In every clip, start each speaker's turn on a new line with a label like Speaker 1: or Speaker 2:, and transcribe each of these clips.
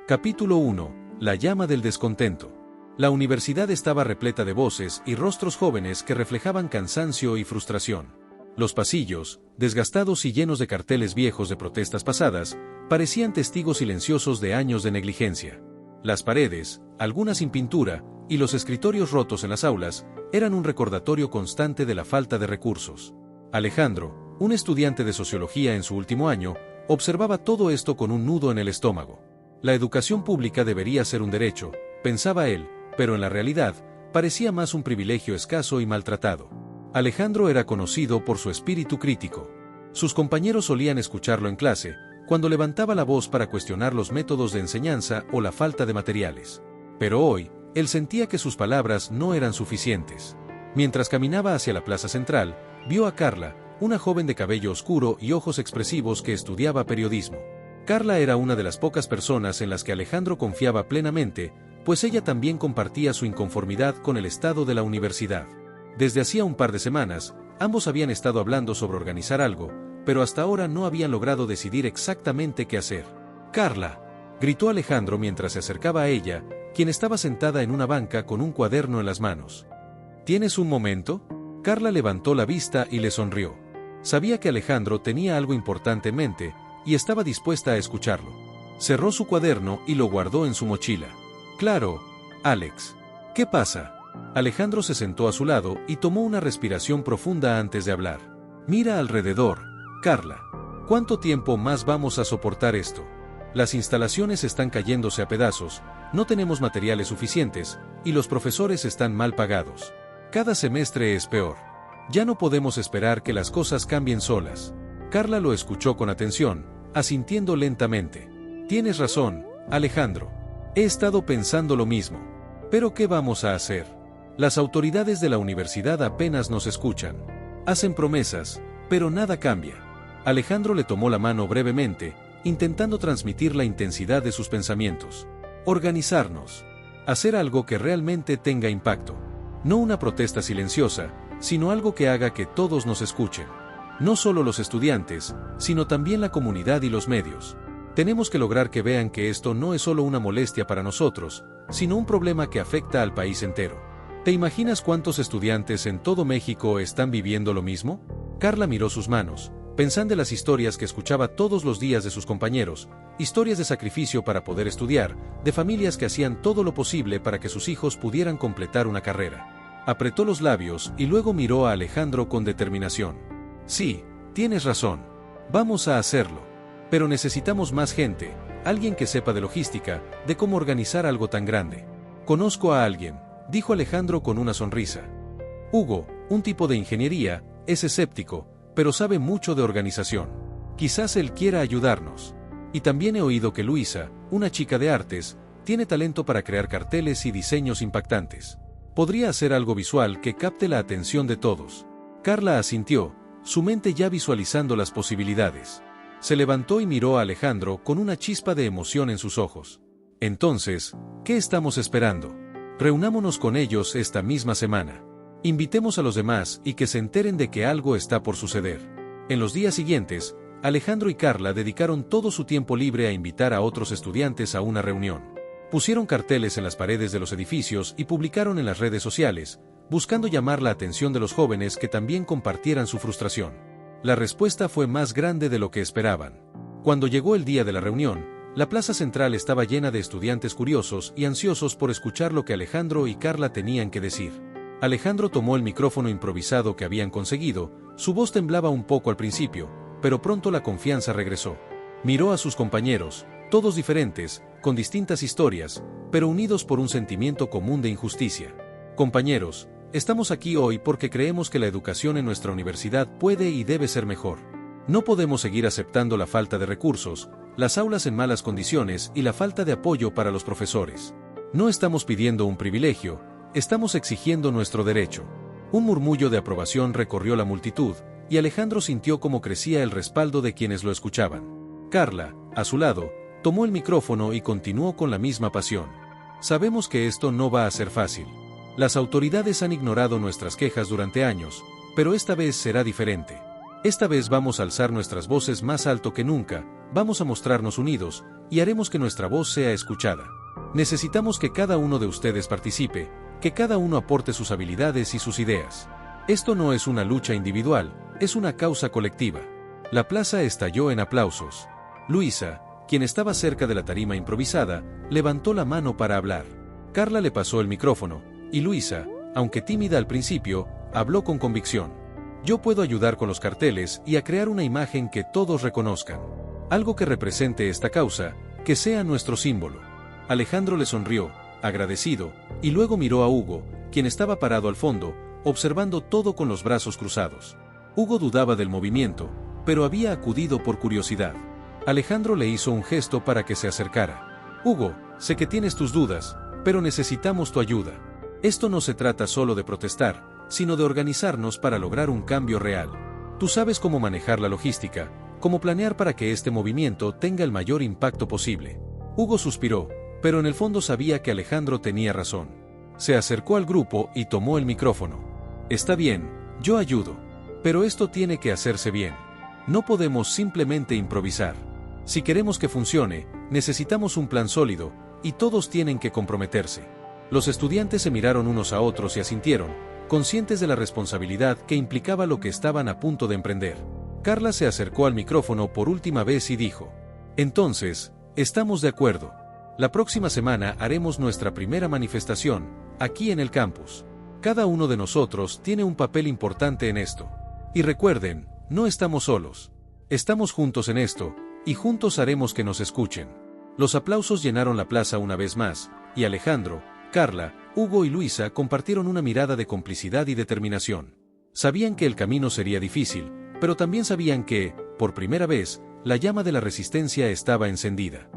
Speaker 1: Capítulo 1. La llama del descontento. La universidad estaba repleta de voces y rostros jóvenes que reflejaban cansancio y frustración. Los pasillos, desgastados y llenos de carteles viejos de protestas pasadas, parecían testigos silenciosos de años de negligencia. Las paredes, algunas sin pintura, y los escritorios rotos en las aulas, eran un recordatorio constante de la falta de recursos. Alejandro, un estudiante de sociología en su último año, observaba todo esto con un nudo en el estómago. La educación pública debería ser un derecho, pensaba él, pero en la realidad, parecía más un privilegio escaso y maltratado. Alejandro era conocido por su espíritu crítico. Sus compañeros solían escucharlo en clase, cuando levantaba la voz para cuestionar los métodos de enseñanza o la falta de materiales. Pero hoy, él sentía que sus palabras no eran suficientes. Mientras caminaba hacia la plaza central, vio a Carla, una joven de cabello oscuro y ojos expresivos que estudiaba periodismo. Carla era una de las pocas personas en las que Alejandro confiaba plenamente, pues ella también compartía su inconformidad con el estado de la universidad. Desde hacía un par de semanas, ambos habían estado hablando sobre organizar algo, pero hasta ahora no habían logrado decidir exactamente qué hacer. «¡Carla!», gritó Alejandro mientras se acercaba a ella, quien estaba sentada en una banca con un cuaderno en las manos. «¿Tienes un momento?». Carla levantó la vista y le sonrió. Sabía que Alejandro tenía algo importante en mente, y estaba dispuesta a escucharlo. Cerró su cuaderno y lo guardó en su mochila. «Claro, Alex. ¿Qué pasa?». Alejandro se sentó a su lado y tomó una respiración profunda antes de hablar. «Mira alrededor, Carla. ¿Cuánto tiempo más vamos a soportar esto? Las instalaciones están cayéndose a pedazos, no tenemos materiales suficientes, y los profesores están mal pagados. Cada semestre es peor. Ya no podemos esperar que las cosas cambien solas». Carla lo escuchó con atención, asintiendo lentamente. «Tienes razón, Alejandro. He estado pensando lo mismo. Pero ¿qué vamos a hacer? Las autoridades de la universidad apenas nos escuchan. Hacen promesas, pero nada cambia». Alejandro le tomó la mano brevemente, intentando transmitir la intensidad de sus pensamientos. «Organizarnos. Hacer algo que realmente tenga impacto. No una protesta silenciosa, sino algo que haga que todos nos escuchen. No solo los estudiantes, sino también la comunidad y los medios. Tenemos que lograr que vean que esto no es solo una molestia para nosotros, sino un problema que afecta al país entero». ¿Te imaginas cuántos estudiantes en todo México están viviendo lo mismo? Carla miró sus manos, pensando en las historias que escuchaba todos los días de sus compañeros, historias de sacrificio para poder estudiar, de familias que hacían todo lo posible para que sus hijos pudieran completar una carrera. Apretó los labios y luego miró a Alejandro con determinación. «Sí, tienes razón. Vamos a hacerlo. Pero necesitamos más gente, alguien que sepa de logística, de cómo organizar algo tan grande». «Conozco a alguien», dijo Alejandro con una sonrisa. «Hugo, un tipo de ingeniería, es escéptico, pero sabe mucho de organización. Quizás él quiera ayudarnos. Y también he oído que Luisa, una chica de artes, tiene talento para crear carteles y diseños impactantes. Podría hacer algo visual que capte la atención de todos». Carla asintió, su mente ya visualizando las posibilidades. Se levantó y miró a Alejandro con una chispa de emoción en sus ojos. «Entonces, ¿qué estamos esperando? Reunámonos con ellos esta misma semana. Invitemos a los demás y que se enteren de que algo está por suceder». En los días siguientes, Alejandro y Carla dedicaron todo su tiempo libre a invitar a otros estudiantes a una reunión. Pusieron carteles en las paredes de los edificios y publicaron en las redes sociales, buscando llamar la atención de los jóvenes que también compartieran su frustración. La respuesta fue más grande de lo que esperaban. Cuando llegó el día de la reunión, la plaza central estaba llena de estudiantes curiosos y ansiosos por escuchar lo que Alejandro y Carla tenían que decir. Alejandro tomó el micrófono improvisado que habían conseguido, su voz temblaba un poco al principio, pero pronto la confianza regresó. Miró a sus compañeros, todos diferentes, con distintas historias, pero unidos por un sentimiento común de injusticia. «Compañeros, estamos aquí hoy porque creemos que la educación en nuestra universidad puede y debe ser mejor. No podemos seguir aceptando la falta de recursos, las aulas en malas condiciones y la falta de apoyo para los profesores. No estamos pidiendo un privilegio, estamos exigiendo nuestro derecho». Un murmullo de aprobación recorrió la multitud, y Alejandro sintió cómo crecía el respaldo de quienes lo escuchaban. Carla, a su lado, tomó el micrófono y continuó con la misma pasión. «Sabemos que esto no va a ser fácil. Las autoridades han ignorado nuestras quejas durante años, pero esta vez será diferente. Esta vez vamos a alzar nuestras voces más alto que nunca, Vamos a mostrarnos unidos, y haremos que nuestra voz sea escuchada. Necesitamos que cada uno de ustedes participe, que cada uno aporte sus habilidades y sus ideas. Esto no es una lucha individual, es una causa colectiva. La plaza estalló en aplausos. Luisa, quien estaba cerca de la tarima improvisada, levantó la mano para hablar. Carla le pasó el micrófono, y Luisa, aunque tímida al principio, habló con convicción. Yo puedo ayudar con los carteles y a crear una imagen que todos reconozcan. Algo que represente esta causa, que sea nuestro símbolo. Alejandro le sonrió, agradecido, y luego miró a Hugo, quien estaba parado al fondo, observando todo con los brazos cruzados. Hugo dudaba del movimiento, pero había acudido por curiosidad. Alejandro le hizo un gesto para que se acercara. Hugo, sé que tienes tus dudas, pero necesitamos tu ayuda. Esto no se trata solo de protestar, sino de organizarnos para lograr un cambio real. Tú sabes cómo manejar la logística, cómo planear para que este movimiento tenga el mayor impacto posible. Hugo suspiró, pero en el fondo sabía que Alejandro tenía razón. Se acercó al grupo y tomó el micrófono. Está bien, yo ayudo. Pero esto tiene que hacerse bien. No podemos simplemente improvisar. Si queremos que funcione, necesitamos un plan sólido, y todos tienen que comprometerse. Los estudiantes se miraron unos a otros y asintieron, conscientes de la responsabilidad que implicaba lo que estaban a punto de emprender. Carla se acercó al micrófono por última vez y dijo: Entonces, estamos de acuerdo. La próxima semana haremos nuestra primera manifestación, aquí en el campus. Cada uno de nosotros tiene un papel importante en esto. Y recuerden, no estamos solos. Estamos juntos en esto, y juntos haremos que nos escuchen. Los aplausos llenaron la plaza una vez más, y Alejandro, Carla, Hugo y Luisa compartieron una mirada de complicidad y determinación. Sabían que el camino sería difícil, pero también sabían que, por primera vez, la llama de la resistencia estaba encendida.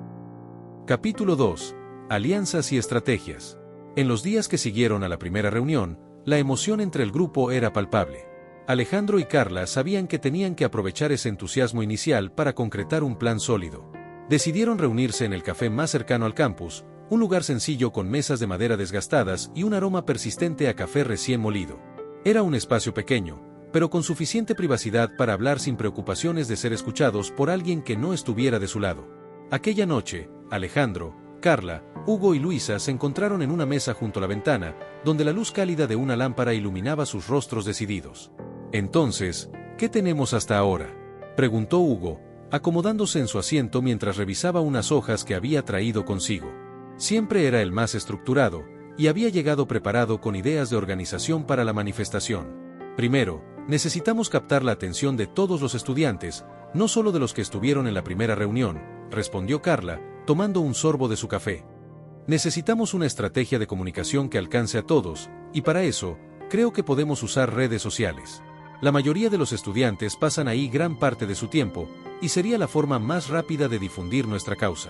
Speaker 1: Capítulo 2. Alianzas y estrategias. En los días que siguieron a la primera reunión, la emoción entre el grupo era palpable. Alejandro y Carla sabían que tenían que aprovechar ese entusiasmo inicial para concretar un plan sólido. Decidieron reunirse en el café más cercano al campus, un lugar sencillo con mesas de madera desgastadas y un aroma persistente a café recién molido. Era un espacio pequeño, pero con suficiente privacidad para hablar sin preocupaciones de ser escuchados por alguien que no estuviera de su lado. Aquella noche, Alejandro, Carla, Hugo y Luisa se encontraron en una mesa junto a la ventana, donde la luz cálida de una lámpara iluminaba sus rostros decididos. Entonces, ¿qué tenemos hasta ahora?, preguntó Hugo, acomodándose en su asiento mientras revisaba unas hojas que había traído consigo. Siempre era el más estructurado, y había llegado preparado con ideas de organización para la manifestación. Primero, necesitamos captar la atención de todos los estudiantes, no solo de los que estuvieron en la primera reunión, respondió Carla, tomando un sorbo de su café. Necesitamos una estrategia de comunicación que alcance a todos, y para eso, creo que podemos usar redes sociales. La mayoría de los estudiantes pasan ahí gran parte de su tiempo, y sería la forma más rápida de difundir nuestra causa.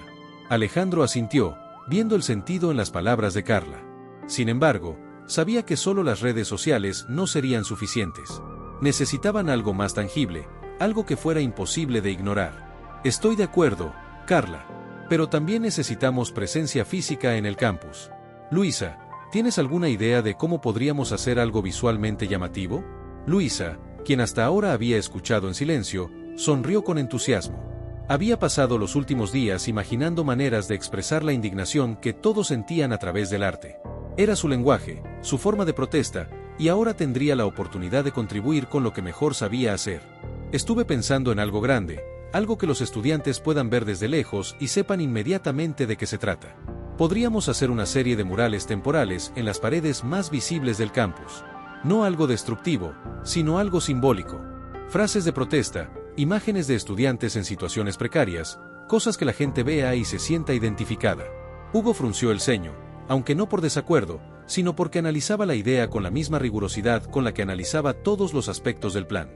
Speaker 1: Alejandro asintió, viendo el sentido en las palabras de Carla. Sin embargo, sabía que solo las redes sociales no serían suficientes. Necesitaban algo más tangible, algo que fuera imposible de ignorar. Estoy de acuerdo, Carla. Pero también necesitamos presencia física en el campus. Luisa, ¿tienes alguna idea de cómo podríamos hacer algo visualmente llamativo? Luisa, quien hasta ahora había escuchado en silencio, sonrió con entusiasmo. Había pasado los últimos días imaginando maneras de expresar la indignación que todos sentían a través del arte. Era su lenguaje, su forma de protesta, y ahora tendría la oportunidad de contribuir con lo que mejor sabía hacer. Estuve pensando en algo grande, algo que los estudiantes puedan ver desde lejos y sepan inmediatamente de qué se trata. Podríamos hacer una serie de murales temporales en las paredes más visibles del campus. No algo destructivo, sino algo simbólico. Frases de protesta, imágenes de estudiantes en situaciones precarias, cosas que la gente vea y se sienta identificada. Hugo frunció el ceño, aunque no por desacuerdo, sino porque analizaba la idea con la misma rigurosidad con la que analizaba todos los aspectos del plan.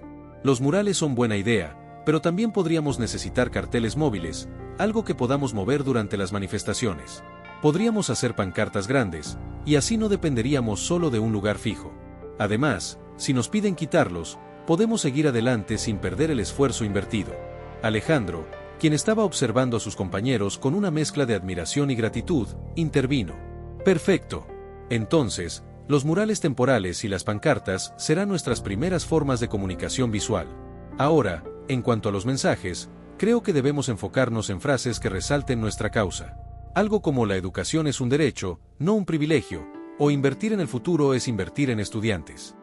Speaker 1: Los murales son buena idea, pero también podríamos necesitar carteles móviles, algo que podamos mover durante las manifestaciones. Podríamos hacer pancartas grandes, y así no dependeríamos solo de un lugar fijo. Además, si nos piden quitarlos, podemos seguir adelante sin perder el esfuerzo invertido. Alejandro, quien estaba observando a sus compañeros con una mezcla de admiración y gratitud, intervino. Perfecto. Entonces, los murales temporales y las pancartas serán nuestras primeras formas de comunicación visual. Ahora, en cuanto a los mensajes, Creo que debemos enfocarnos en frases que resalten nuestra causa. Algo como la educación es un derecho, no un privilegio, o invertir en el futuro es invertir en estudiantes.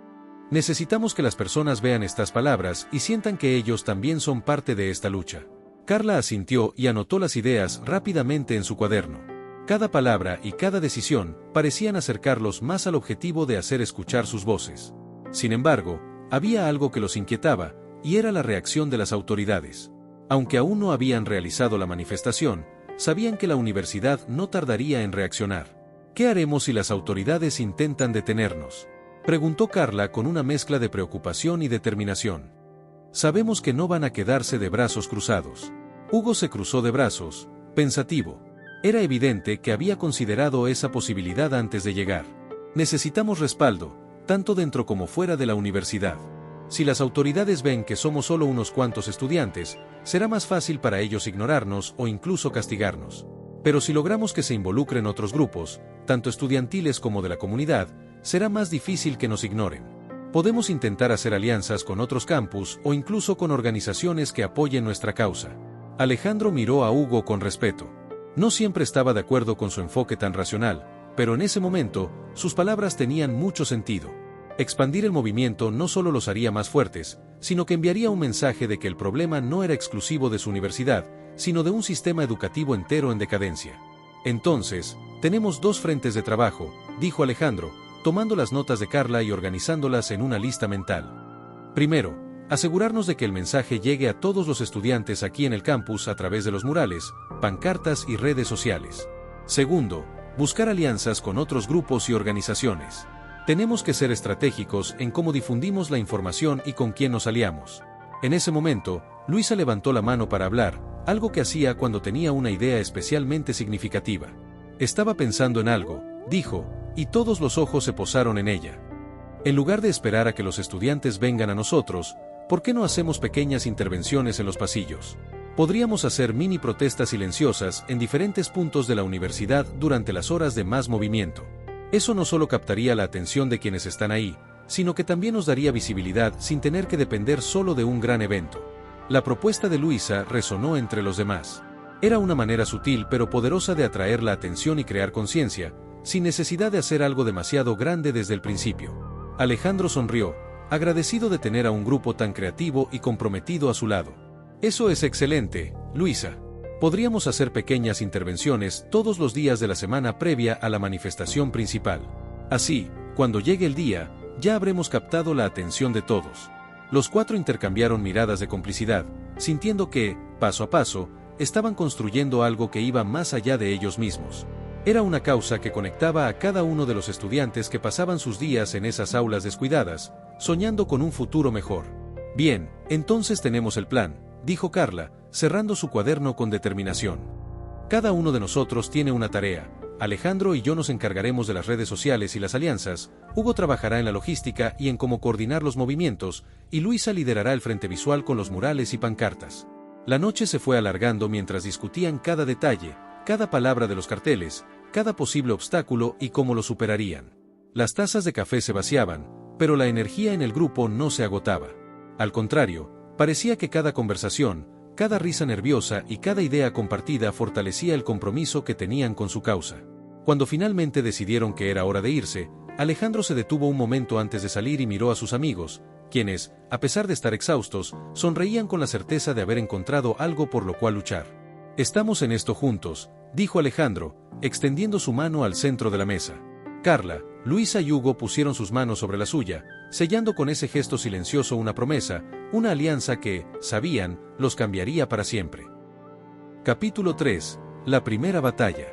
Speaker 1: Necesitamos que las personas vean estas palabras y sientan que ellos también son parte de esta lucha. Carla asintió y anotó las ideas rápidamente en su cuaderno. Cada palabra y cada decisión parecían acercarlos más al objetivo de hacer escuchar sus voces. Sin embargo, había algo que los inquietaba, y era la reacción de las autoridades. Aunque aún no habían realizado la manifestación, sabían que la universidad no tardaría en reaccionar. ¿Qué haremos si las autoridades intentan detenernos?, preguntó Carla con una mezcla de preocupación y determinación. Sabemos que no van a quedarse de brazos cruzados. Hugo se cruzó de brazos, pensativo. Era evidente que había considerado esa posibilidad antes de llegar. Necesitamos respaldo, tanto dentro como fuera de la universidad. Si las autoridades ven que somos solo unos cuantos estudiantes, será más fácil para ellos ignorarnos o incluso castigarnos. Pero si logramos que se involucren otros grupos, tanto estudiantiles como de la comunidad, será más difícil que nos ignoren. Podemos intentar hacer alianzas con otros campus o incluso con organizaciones que apoyen nuestra causa. Alejandro miró a Hugo con respeto. No siempre estaba de acuerdo con su enfoque tan racional, pero en ese momento, sus palabras tenían mucho sentido. Expandir el movimiento no solo los haría más fuertes, sino que enviaría un mensaje de que el problema no era exclusivo de su universidad, sino de un sistema educativo entero en decadencia. Entonces, tenemos dos frentes de trabajo, dijo Alejandro, tomando las notas de Carla y organizándolas en una lista mental. Primero, asegurarnos de que el mensaje llegue a todos los estudiantes aquí en el campus a través de los murales, pancartas y redes sociales. Segundo, buscar alianzas con otros grupos y organizaciones. Tenemos que ser estratégicos en cómo difundimos la información y con quién nos aliamos. En ese momento, Luisa levantó la mano para hablar, algo que hacía cuando tenía una idea especialmente significativa. Estaba pensando en algo, dijo, y todos los ojos se posaron en ella. En lugar de esperar a que los estudiantes vengan a nosotros, ¿por qué no hacemos pequeñas intervenciones en los pasillos? Podríamos hacer mini protestas silenciosas en diferentes puntos de la universidad durante las horas de más movimiento. Eso no solo captaría la atención de quienes están ahí, sino que también nos daría visibilidad sin tener que depender solo de un gran evento. La propuesta de Luisa resonó entre los demás. Era una manera sutil pero poderosa de atraer la atención y crear conciencia, sin necesidad de hacer algo demasiado grande desde el principio. Alejandro sonrió, agradecido de tener a un grupo tan creativo y comprometido a su lado. Eso es excelente, Luisa. Podríamos hacer pequeñas intervenciones todos los días de la semana previa a la manifestación principal. Así, cuando llegue el día, ya habremos captado la atención de todos. Los cuatro intercambiaron miradas de complicidad, sintiendo que, paso a paso, estaban construyendo algo que iba más allá de ellos mismos. Era una causa que conectaba a cada uno de los estudiantes que pasaban sus días en esas aulas descuidadas, soñando con un futuro mejor. Bien, entonces tenemos el plan, dijo Carla, cerrando su cuaderno con determinación. Cada uno de nosotros tiene una tarea. Alejandro y yo nos encargaremos de las redes sociales y las alianzas, Hugo trabajará en la logística y en cómo coordinar los movimientos, y Luisa liderará el frente visual con los murales y pancartas. La noche se fue alargando mientras discutían cada detalle, cada palabra de los carteles, cada posible obstáculo y cómo lo superarían. Las tazas de café se vaciaban, pero la energía en el grupo no se agotaba. Al contrario, parecía que cada conversación, cada risa nerviosa y cada idea compartida fortalecía el compromiso que tenían con su causa. Cuando finalmente decidieron que era hora de irse, Alejandro se detuvo un momento antes de salir y miró a sus amigos, quienes, a pesar de estar exhaustos, sonreían con la certeza de haber encontrado algo por lo cual luchar. Estamos en esto juntos, dijo Alejandro, extendiendo su mano al centro de la mesa. Carla, Luisa y Hugo pusieron sus manos sobre la suya, sellando con ese gesto silencioso una promesa, una alianza que, sabían, los cambiaría para siempre. Capítulo 3. La primera batalla.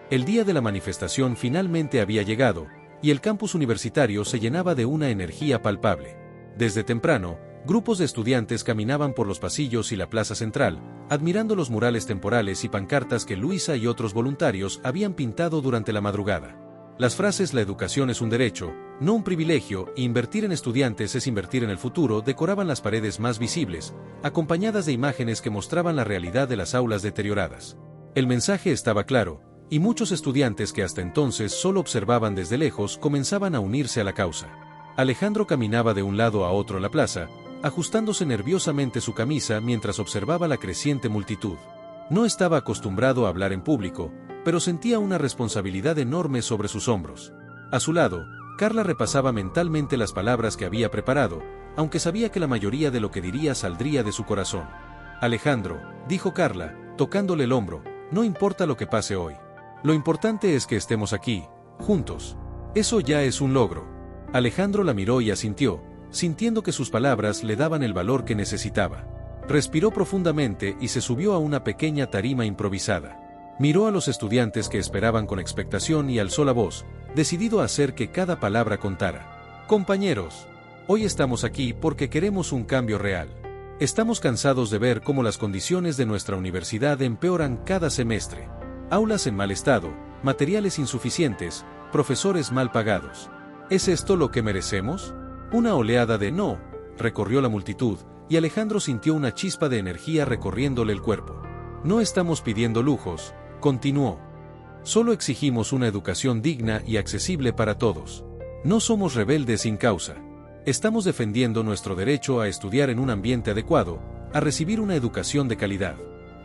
Speaker 1: El día de la manifestación finalmente había llegado, y el campus universitario se llenaba de una energía palpable. Desde temprano, grupos de estudiantes caminaban por los pasillos y la plaza central, admirando los murales temporales y pancartas que Luisa y otros voluntarios habían pintado durante la madrugada. Las frases "la educación es un derecho, no un privilegio" e "invertir en estudiantes es invertir en el futuro" decoraban las paredes más visibles, acompañadas de imágenes que mostraban la realidad de las aulas deterioradas. El mensaje estaba claro, y muchos estudiantes que hasta entonces solo observaban desde lejos comenzaban a unirse a la causa. Alejandro caminaba de un lado a otro en la plaza, ajustándose nerviosamente su camisa mientras observaba la creciente multitud. No estaba acostumbrado a hablar en público, pero sentía una responsabilidad enorme sobre sus hombros. A su lado, Carla repasaba mentalmente las palabras que había preparado, aunque sabía que la mayoría de lo que diría saldría de su corazón. Alejandro, dijo Carla, tocándole el hombro, no importa lo que pase hoy. Lo importante es que estemos aquí, juntos. Eso ya es un logro. Alejandro la miró y asintió, sintiendo que sus palabras le daban el valor que necesitaba. Respiró profundamente y se subió a una pequeña tarima improvisada. Miró a los estudiantes que esperaban con expectación y alzó la voz, decidido a hacer que cada palabra contara. Compañeros, hoy estamos aquí porque queremos un cambio real. Estamos cansados de ver cómo las condiciones de nuestra universidad empeoran cada semestre. Aulas en mal estado, materiales insuficientes, profesores mal pagados. ¿Es esto lo que merecemos? Una oleada de no recorrió la multitud, y Alejandro sintió una chispa de energía recorriéndole el cuerpo. No estamos pidiendo lujos, continuó. Solo exigimos una educación digna y accesible para todos. No somos rebeldes sin causa. Estamos defendiendo nuestro derecho a estudiar en un ambiente adecuado, a recibir una educación de calidad.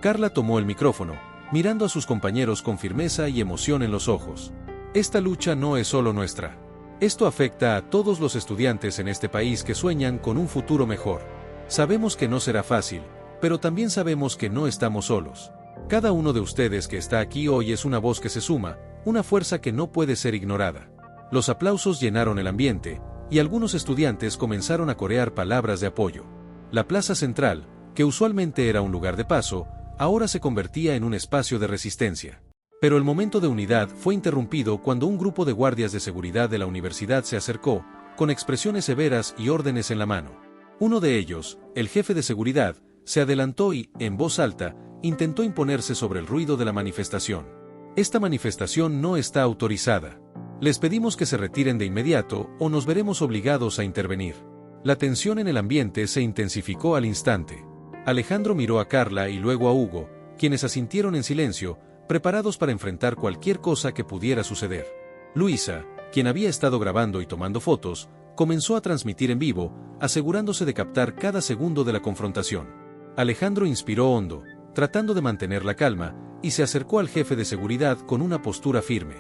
Speaker 1: Carla tomó el micrófono, mirando a sus compañeros con firmeza y emoción en los ojos. Esta lucha no es solo nuestra. Esto afecta a todos los estudiantes en este país que sueñan con un futuro mejor. Sabemos que no será fácil, pero también sabemos que no estamos solos. Cada uno de ustedes que está aquí hoy es una voz que se suma, una fuerza que no puede ser ignorada. Los aplausos llenaron el ambiente, y algunos estudiantes comenzaron a corear palabras de apoyo. La plaza central, que usualmente era un lugar de paso, ahora se convertía en un espacio de resistencia. Pero el momento de unidad fue interrumpido cuando un grupo de guardias de seguridad de la universidad se acercó, con expresiones severas y órdenes en la mano. Uno de ellos, el jefe de seguridad, se adelantó y, en voz alta, intentó imponerse sobre el ruido de la manifestación. Esta manifestación no está autorizada. Les pedimos que se retiren de inmediato o nos veremos obligados a intervenir. La tensión en el ambiente se intensificó al instante. Alejandro miró a Carla y luego a Hugo, quienes asintieron en silencio, preparados para enfrentar cualquier cosa que pudiera suceder. Luisa, quien había estado grabando y tomando fotos, comenzó a transmitir en vivo, asegurándose de captar cada segundo de la confrontación. Alejandro inspiró hondo, tratando de mantener la calma, y se acercó al jefe de seguridad con una postura firme.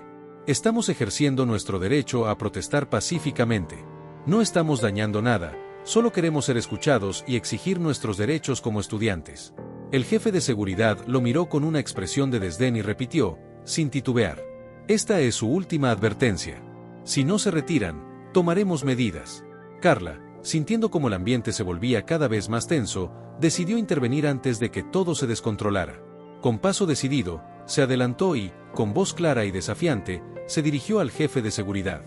Speaker 1: Estamos ejerciendo nuestro derecho a protestar pacíficamente. No estamos dañando nada, solo queremos ser escuchados y exigir nuestros derechos como estudiantes. El jefe de seguridad lo miró con una expresión de desdén y repitió, sin titubear. Esta es su última advertencia. Si no se retiran, tomaremos medidas. Carla, sintiendo como el ambiente se volvía cada vez más tenso, decidió intervenir antes de que todo se descontrolara. Con paso decidido, se adelantó y, con voz clara y desafiante, se dirigió al jefe de seguridad.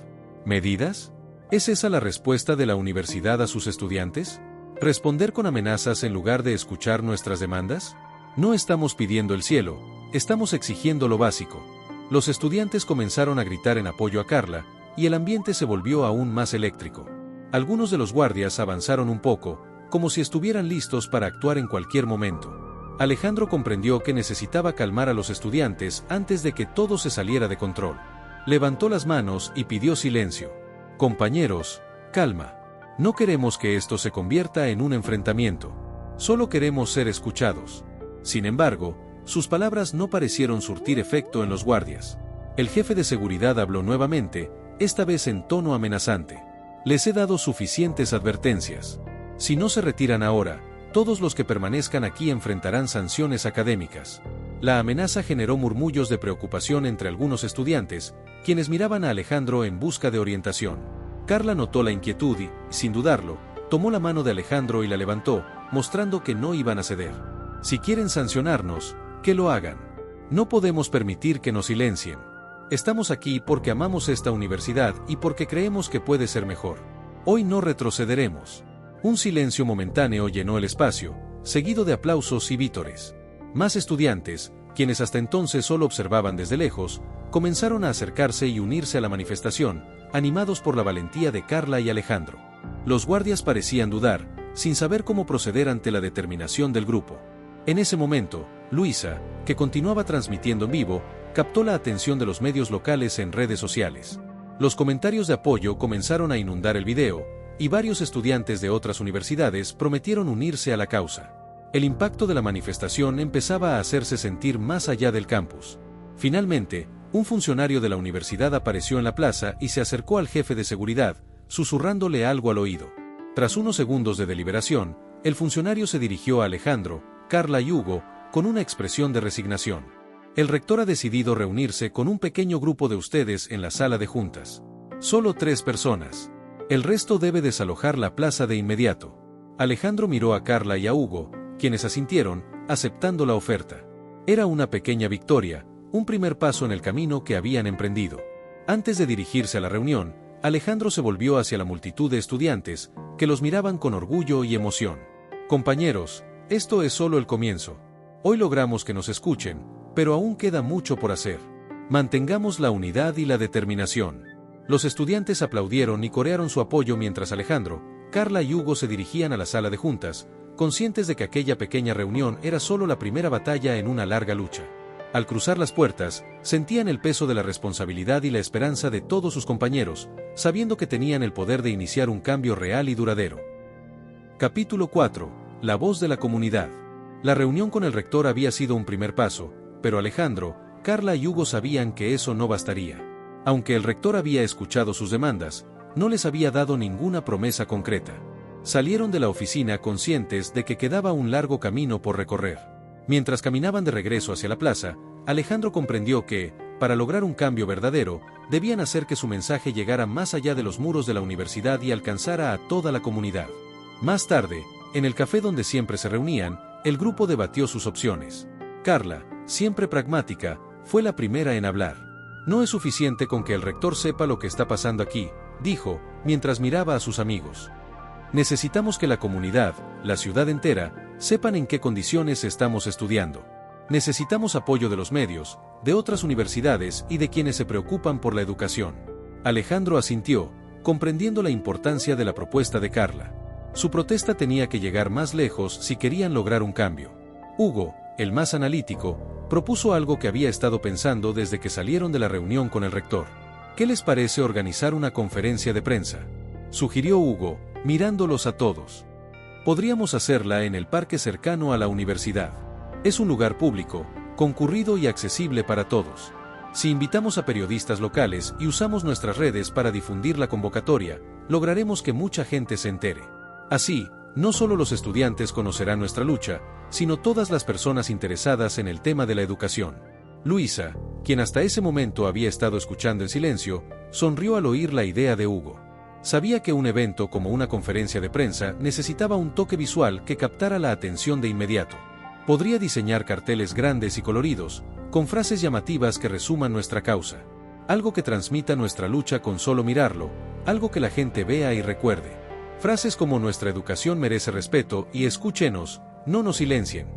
Speaker 1: ¿Medidas? ¿Es esa la respuesta de la universidad a sus estudiantes? ¿Responder con amenazas en lugar de escuchar nuestras demandas? No estamos pidiendo el cielo, estamos exigiendo lo básico. Los estudiantes comenzaron a gritar en apoyo a Carla, y el ambiente se volvió aún más eléctrico. Algunos de los guardias avanzaron un poco, como si estuvieran listos para actuar en cualquier momento. Alejandro comprendió que necesitaba calmar a los estudiantes antes de que todo se saliera de control. Levantó las manos y pidió silencio. Compañeros, calma. No queremos que esto se convierta en un enfrentamiento. Solo queremos ser escuchados. Sin embargo, sus palabras no parecieron surtir efecto en los guardias. El jefe de seguridad habló nuevamente, esta vez en tono amenazante. Les he dado suficientes advertencias. Si no se retiran ahora, todos los que permanezcan aquí enfrentarán sanciones académicas. La amenaza generó murmullos de preocupación entre algunos estudiantes, quienes miraban a Alejandro en busca de orientación. Carla notó la inquietud y, sin dudarlo, tomó la mano de Alejandro y la levantó, mostrando que no iban a ceder. Si quieren sancionarnos, que lo hagan. No podemos permitir que nos silencien. Estamos aquí porque amamos esta universidad y porque creemos que puede ser mejor. Hoy no retrocederemos. Un silencio momentáneo llenó el espacio, seguido de aplausos y vítores. Más estudiantes, quienes hasta entonces solo observaban desde lejos, comenzaron a acercarse y unirse a la manifestación, animados por la valentía de Carla y Alejandro. Los guardias parecían dudar, sin saber cómo proceder ante la determinación del grupo. En ese momento, Luisa, que continuaba transmitiendo en vivo, captó la atención de los medios locales en redes sociales. Los comentarios de apoyo comenzaron a inundar el video, y varios estudiantes de otras universidades prometieron unirse a la causa. El impacto de la manifestación empezaba a hacerse sentir más allá del campus. Finalmente, un funcionario de la universidad apareció en la plaza y se acercó al jefe de seguridad, susurrándole algo al oído. Tras unos segundos de deliberación, el funcionario se dirigió a Alejandro, Carla y Hugo, con una expresión de resignación. El rector ha decidido reunirse con un pequeño grupo de ustedes en la sala de juntas. Solo 3 personas. El resto debe desalojar la plaza de inmediato. Alejandro miró a Carla y a Hugo, quienes asintieron, aceptando la oferta. Era una pequeña victoria, un primer paso en el camino que habían emprendido. Antes de dirigirse a la reunión, Alejandro se volvió hacia la multitud de estudiantes, que los miraban con orgullo y emoción. Compañeros, esto es solo el comienzo. Hoy logramos que nos escuchen, pero aún queda mucho por hacer. Mantengamos la unidad y la determinación. Los estudiantes aplaudieron y corearon su apoyo mientras Alejandro, Carla y Hugo se dirigían a la sala de juntas, conscientes de que aquella pequeña reunión era solo la primera batalla en una larga lucha. Al cruzar las puertas, sentían el peso de la responsabilidad y la esperanza de todos sus compañeros, sabiendo que tenían el poder de iniciar un cambio real y duradero. Capítulo 4. La voz de la comunidad. La reunión con el rector había sido un primer paso, pero Alejandro, Carla y Hugo sabían que eso no bastaría. Aunque el rector había escuchado sus demandas, no les había dado ninguna promesa concreta. Salieron de la oficina conscientes de que quedaba un largo camino por recorrer. Mientras caminaban de regreso hacia la plaza, Alejandro comprendió que, para lograr un cambio verdadero, debían hacer que su mensaje llegara más allá de los muros de la universidad y alcanzara a toda la comunidad. Más tarde, en el café donde siempre se reunían, el grupo debatió sus opciones. Carla, siempre pragmática, fue la primera en hablar. No es suficiente con que el rector sepa lo que está pasando aquí, dijo, mientras miraba a sus amigos. Necesitamos que la comunidad, la ciudad entera, sepan en qué condiciones estamos estudiando. Necesitamos apoyo de los medios, de otras universidades y de quienes se preocupan por la educación. Alejandro asintió, comprendiendo la importancia de la propuesta de Carla. Su protesta tenía que llegar más lejos si querían lograr un cambio. Hugo, el más analítico, propuso algo que había estado pensando desde que salieron de la reunión con el rector. ¿Qué les parece organizar una conferencia de prensa?, sugirió Hugo, mirándolos a todos. Podríamos hacerla en el parque cercano a la universidad. Es un lugar público, concurrido y accesible para todos. Si invitamos a periodistas locales y usamos nuestras redes para difundir la convocatoria, lograremos que mucha gente se entere. Así, no solo los estudiantes conocerán nuestra lucha, sino todas las personas interesadas en el tema de la educación. Luisa, quien hasta ese momento había estado escuchando en silencio, sonrió al oír la idea de Hugo. Sabía que un evento como una conferencia de prensa necesitaba un toque visual que captara la atención de inmediato. Podría diseñar carteles grandes y coloridos, con frases llamativas que resuman nuestra causa. Algo que transmita nuestra lucha con solo mirarlo, algo que la gente vea y recuerde. Frases como nuestra educación merece respeto y escúchenos, no nos silencien.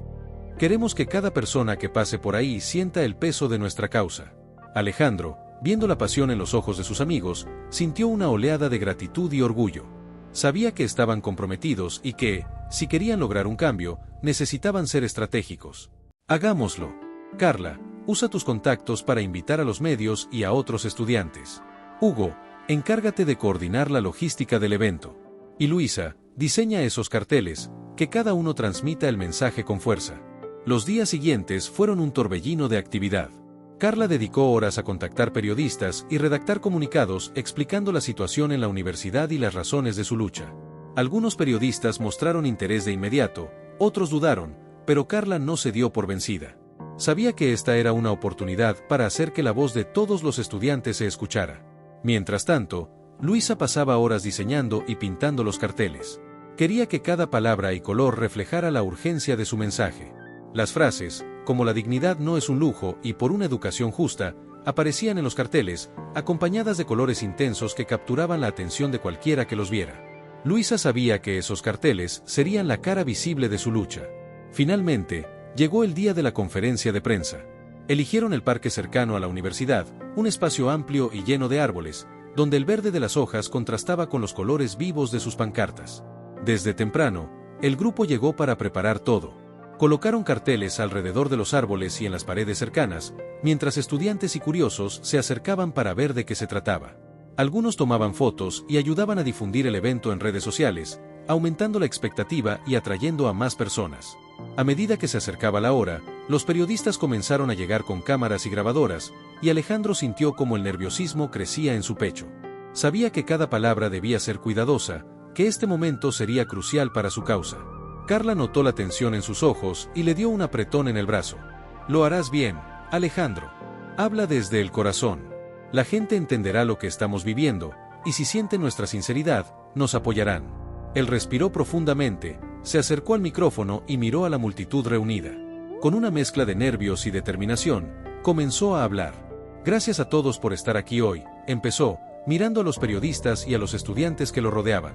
Speaker 1: Queremos que cada persona que pase por ahí sienta el peso de nuestra causa. Alejandro, viendo la pasión en los ojos de sus amigos, sintió una oleada de gratitud y orgullo. Sabía que estaban comprometidos y que, si querían lograr un cambio, necesitaban ser estratégicos. Hagámoslo. Carla, usa tus contactos para invitar a los medios y a otros estudiantes. Hugo, encárgate de coordinar la logística del evento. Y Luisa, diseña esos carteles, que cada uno transmita el mensaje con fuerza. Los días siguientes fueron un torbellino de actividad. Carla dedicó horas a contactar periodistas y redactar comunicados explicando la situación en la universidad y las razones de su lucha. Algunos periodistas mostraron interés de inmediato, otros dudaron, pero Carla no se dio por vencida. Sabía que esta era una oportunidad para hacer que la voz de todos los estudiantes se escuchara. Mientras tanto, Luisa pasaba horas diseñando y pintando los carteles. Quería que cada palabra y color reflejara la urgencia de su mensaje. Las frases, como la dignidad no es un lujo y por una educación justa, aparecían en los carteles, acompañadas de colores intensos que capturaban la atención de cualquiera que los viera. Luisa sabía que esos carteles serían la cara visible de su lucha. Finalmente, llegó el día de la conferencia de prensa. Eligieron el parque cercano a la universidad, un espacio amplio y lleno de árboles, donde el verde de las hojas contrastaba con los colores vivos de sus pancartas. Desde temprano, el grupo llegó para preparar todo. Colocaron carteles alrededor de los árboles y en las paredes cercanas, mientras estudiantes y curiosos se acercaban para ver de qué se trataba. Algunos tomaban fotos y ayudaban a difundir el evento en redes sociales, aumentando la expectativa y atrayendo a más personas. A medida que se acercaba la hora, los periodistas comenzaron a llegar con cámaras y grabadoras, y Alejandro sintió como el nerviosismo crecía en su pecho. Sabía que cada palabra debía ser cuidadosa, que este momento sería crucial para su causa. Carla notó la tensión en sus ojos y le dio un apretón en el brazo. Lo harás bien, Alejandro. Habla desde el corazón. La gente entenderá lo que estamos viviendo, y si sienten nuestra sinceridad, nos apoyarán. Él respiró profundamente, se acercó al micrófono y miró a la multitud reunida. Con una mezcla de nervios y determinación, comenzó a hablar. Gracias a todos por estar aquí hoy, empezó, mirando a los periodistas y a los estudiantes que lo rodeaban.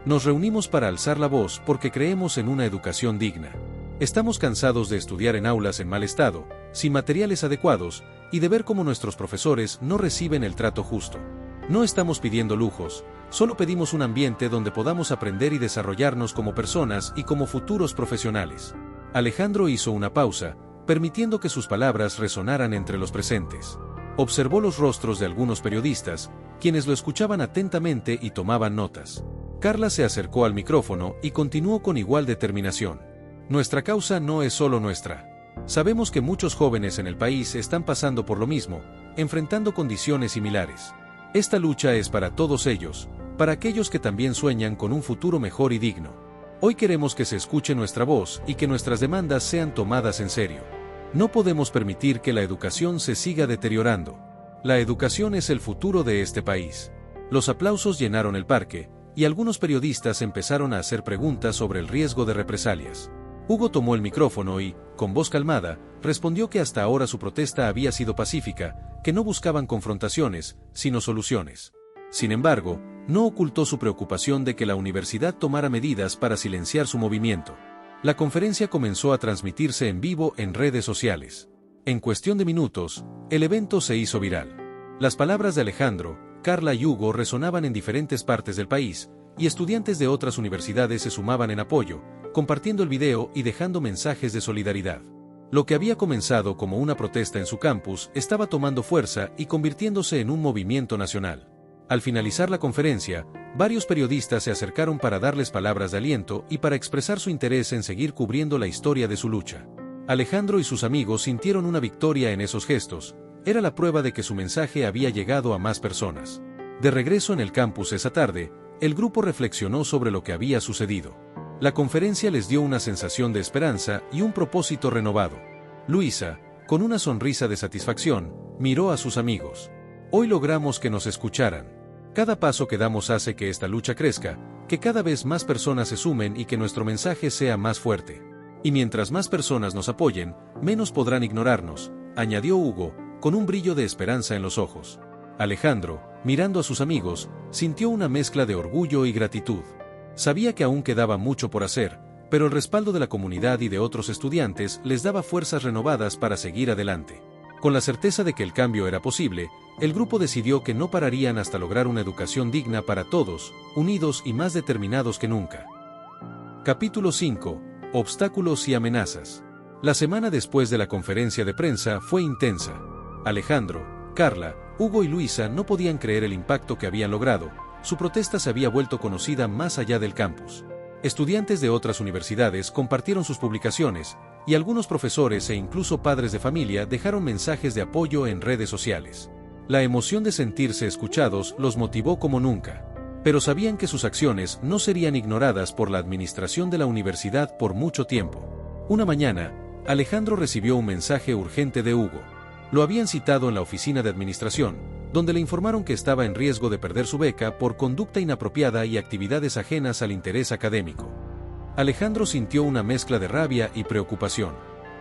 Speaker 1: Nos reunimos para alzar la voz porque creemos en una educación digna. Estamos cansados de estudiar en aulas en mal estado, sin materiales adecuados, y de ver cómo nuestros profesores no reciben el trato justo. No estamos pidiendo lujos, solo pedimos un ambiente donde podamos aprender y desarrollarnos como personas y como futuros profesionales. Alejandro hizo una pausa, permitiendo que sus palabras resonaran entre los presentes. Observó los rostros de algunos periodistas, quienes lo escuchaban atentamente y tomaban notas. Carla se acercó al micrófono y continuó con igual determinación. Nuestra causa no es solo nuestra. Sabemos que muchos jóvenes en el país están pasando por lo mismo, enfrentando condiciones similares. Esta lucha es para todos ellos, para aquellos que también sueñan con un futuro mejor y digno. Hoy queremos que se escuche nuestra voz y que nuestras demandas sean tomadas en serio. No podemos permitir que la educación se siga deteriorando. La educación es el futuro de este país. Los aplausos llenaron el parque, y algunos periodistas empezaron a hacer preguntas sobre el riesgo de represalias. Hugo tomó el micrófono y, con voz calmada, respondió que hasta ahora su protesta había sido pacífica, que no buscaban confrontaciones, sino soluciones. Sin embargo, no ocultó su preocupación de que la universidad tomara medidas para silenciar su movimiento. La conferencia comenzó a transmitirse en vivo en redes sociales. En cuestión de minutos, el evento se hizo viral. Las palabras de Alejandro, Carla y Hugo resonaban en diferentes partes del país, y estudiantes de otras universidades se sumaban en apoyo, compartiendo el video y dejando mensajes de solidaridad. Lo que había comenzado como una protesta en su campus estaba tomando fuerza y convirtiéndose en un movimiento nacional. Al finalizar la conferencia, varios periodistas se acercaron para darles palabras de aliento y para expresar su interés en seguir cubriendo la historia de su lucha. Alejandro y sus amigos sintieron una victoria en esos gestos. Era la prueba de que su mensaje había llegado a más personas. De regreso en el campus esa tarde, el grupo reflexionó sobre lo que había sucedido. La conferencia les dio una sensación de esperanza y un propósito renovado. Luisa, con una sonrisa de satisfacción, miró a sus amigos. Hoy logramos que nos escucharan. Cada paso que damos hace que esta lucha crezca, que cada vez más personas se sumen y que nuestro mensaje sea más fuerte. Y mientras más personas nos apoyen, menos podrán ignorarnos, añadió Hugo, con un brillo de esperanza en los ojos. Alejandro, mirando a sus amigos, sintió una mezcla de orgullo y gratitud. Sabía que aún quedaba mucho por hacer, pero el respaldo de la comunidad y de otros estudiantes les daba fuerzas renovadas para seguir adelante. Con la certeza de que el cambio era posible, el grupo decidió que no pararían hasta lograr una educación digna para todos, unidos y más determinados que nunca. Capítulo 5. Obstáculos y amenazas. La semana después de la conferencia de prensa fue intensa. Alejandro, Carla, Hugo y Luisa no podían creer el impacto que habían logrado. Su protesta se había vuelto conocida más allá del campus. Estudiantes de otras universidades compartieron sus publicaciones, y algunos profesores e incluso padres de familia dejaron mensajes de apoyo en redes sociales. La emoción de sentirse escuchados los motivó como nunca. Pero sabían que sus acciones no serían ignoradas por la administración de la universidad por mucho tiempo. Una mañana, Alejandro recibió un mensaje urgente de Hugo. Lo habían citado en la oficina de administración, donde le informaron que estaba en riesgo de perder su beca por conducta inapropiada y actividades ajenas al interés académico. Alejandro sintió una mezcla de rabia y preocupación.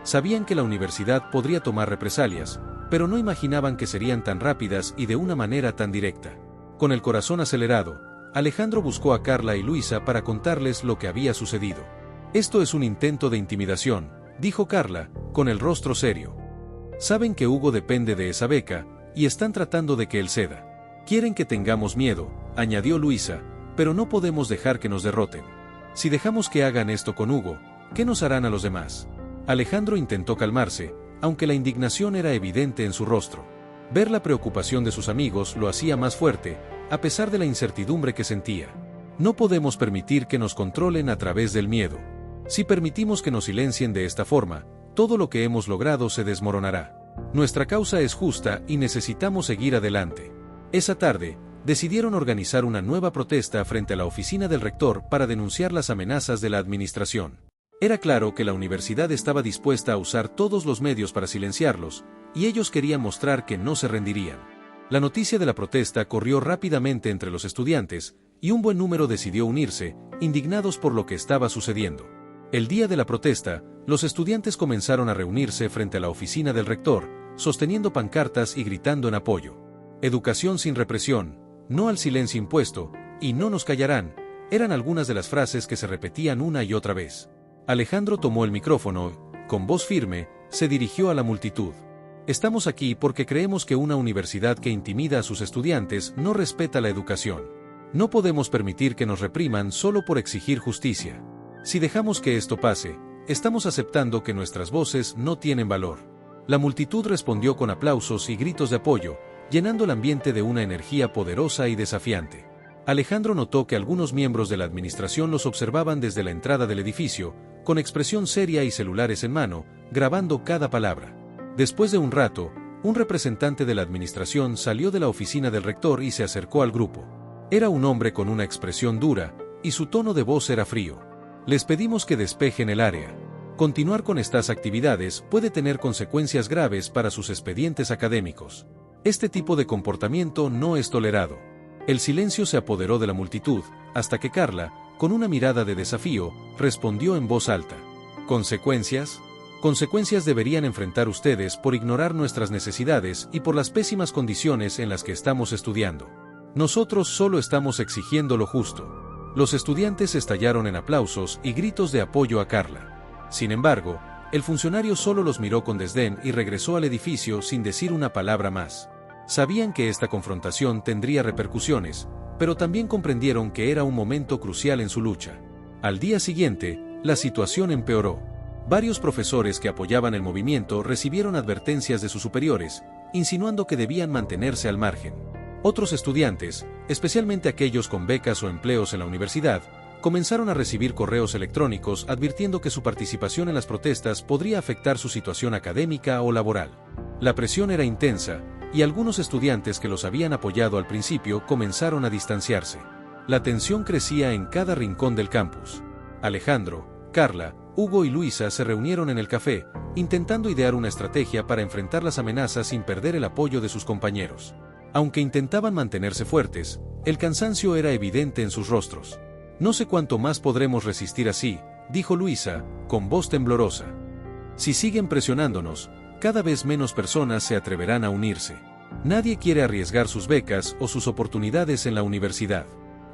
Speaker 1: Sabían que la universidad podría tomar represalias, pero no imaginaban que serían tan rápidas y de una manera tan directa. Con el corazón acelerado, Alejandro buscó a Carla y Luisa para contarles lo que había sucedido. «Esto es un intento de intimidación», dijo Carla, con el rostro serio. «Saben que Hugo depende de esa beca, y están tratando de que él ceda. Quieren que tengamos miedo», añadió Luisa, «pero no podemos dejar que nos derroten. Si dejamos que hagan esto con Hugo, ¿qué nos harán a los demás?». Alejandro intentó calmarse, aunque la indignación era evidente en su rostro. Ver la preocupación de sus amigos lo hacía más fuerte, a pesar de la incertidumbre que sentía. No podemos permitir que nos controlen a través del miedo. Si permitimos que nos silencien de esta forma, todo lo que hemos logrado se desmoronará. Nuestra causa es justa y necesitamos seguir adelante. Esa tarde, decidieron organizar una nueva protesta frente a la oficina del rector para denunciar las amenazas de la administración. Era claro que la universidad estaba dispuesta a usar todos los medios para silenciarlos, y ellos querían mostrar que no se rendirían. La noticia de la protesta corrió rápidamente entre los estudiantes, y un buen número decidió unirse, indignados por lo que estaba sucediendo. El día de la protesta, los estudiantes comenzaron a reunirse frente a la oficina del rector, sosteniendo pancartas y gritando en apoyo. Educación sin represión, no al silencio impuesto, y no nos callarán, eran algunas de las frases que se repetían una y otra vez. Alejandro tomó el micrófono, con voz firme, se dirigió a la multitud. Estamos aquí porque creemos que una universidad que intimida a sus estudiantes no respeta la educación. No podemos permitir que nos repriman solo por exigir justicia. Si dejamos que esto pase, estamos aceptando que nuestras voces no tienen valor. La multitud respondió con aplausos y gritos de apoyo, llenando el ambiente de una energía poderosa y desafiante. Alejandro notó que algunos miembros de la administración los observaban desde la entrada del edificio, con expresión seria y celulares en mano, grabando cada palabra. Después de un rato, un representante de la administración salió de la oficina del rector y se acercó al grupo. Era un hombre con una expresión dura, y su tono de voz era frío. Les pedimos que despejen el área. Continuar con estas actividades puede tener consecuencias graves para sus expedientes académicos. Este tipo de comportamiento no es tolerado. El silencio se apoderó de la multitud, hasta que Carla, con una mirada de desafío, respondió en voz alta. ¿Consecuencias? Consecuencias deberían enfrentar ustedes por ignorar nuestras necesidades y por las pésimas condiciones en las que estamos estudiando. Nosotros solo estamos exigiendo lo justo. Los estudiantes estallaron en aplausos y gritos de apoyo a Carla. Sin embargo, el funcionario solo los miró con desdén y regresó al edificio sin decir una palabra más. Sabían que esta confrontación tendría repercusiones, pero también comprendieron que era un momento crucial en su lucha. Al día siguiente, la situación empeoró. Varios profesores que apoyaban el movimiento recibieron advertencias de sus superiores, insinuando que debían mantenerse al margen. Otros estudiantes, especialmente aquellos con becas o empleos en la universidad, comenzaron a recibir correos electrónicos advirtiendo que su participación en las protestas podría afectar su situación académica o laboral. La presión era intensa, y algunos estudiantes que los habían apoyado al principio comenzaron a distanciarse. La tensión crecía en cada rincón del campus. Alejandro, Carla, Hugo y Luisa se reunieron en el café, intentando idear una estrategia para enfrentar las amenazas sin perder el apoyo de sus compañeros. Aunque intentaban mantenerse fuertes, el cansancio era evidente en sus rostros. No sé cuánto más podremos resistir así, dijo Luisa, con voz temblorosa. Si siguen presionándonos, cada vez menos personas se atreverán a unirse. Nadie quiere arriesgar sus becas o sus oportunidades en la universidad.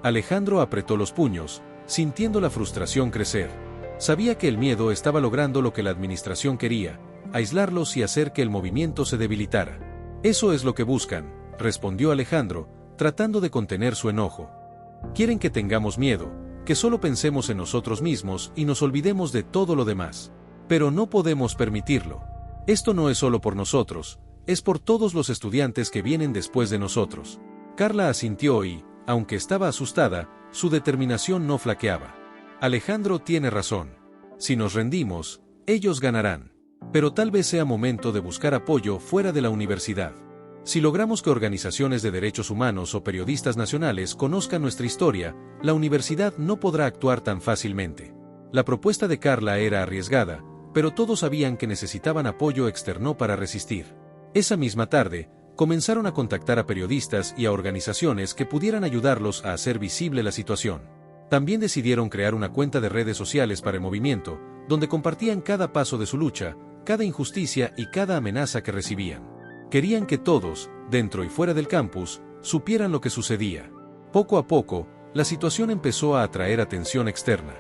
Speaker 1: Alejandro apretó los puños, sintiendo la frustración crecer. Sabía que el miedo estaba logrando lo que la administración quería, aislarlos y hacer que el movimiento se debilitara. Eso es lo que buscan, respondió Alejandro, tratando de contener su enojo. Quieren que tengamos miedo, que solo pensemos en nosotros mismos y nos olvidemos de todo lo demás. Pero no podemos permitirlo. Esto no es solo por nosotros, es por todos los estudiantes que vienen después de nosotros. Carla asintió y, aunque estaba asustada, su determinación no flaqueaba. Alejandro tiene razón. Si nos rendimos, ellos ganarán. Pero tal vez sea momento de buscar apoyo fuera de la universidad. Si logramos que organizaciones de derechos humanos o periodistas nacionales conozcan nuestra historia, la universidad no podrá actuar tan fácilmente. La propuesta de Carla era arriesgada, pero todos sabían que necesitaban apoyo externo para resistir. Esa misma tarde, comenzaron a contactar a periodistas y a organizaciones que pudieran ayudarlos a hacer visible la situación. También decidieron crear una cuenta de redes sociales para el movimiento, donde compartían cada paso de su lucha, cada injusticia y cada amenaza que recibían. Querían que todos, dentro y fuera del campus, supieran lo que sucedía. Poco a poco, la situación empezó a atraer atención externa.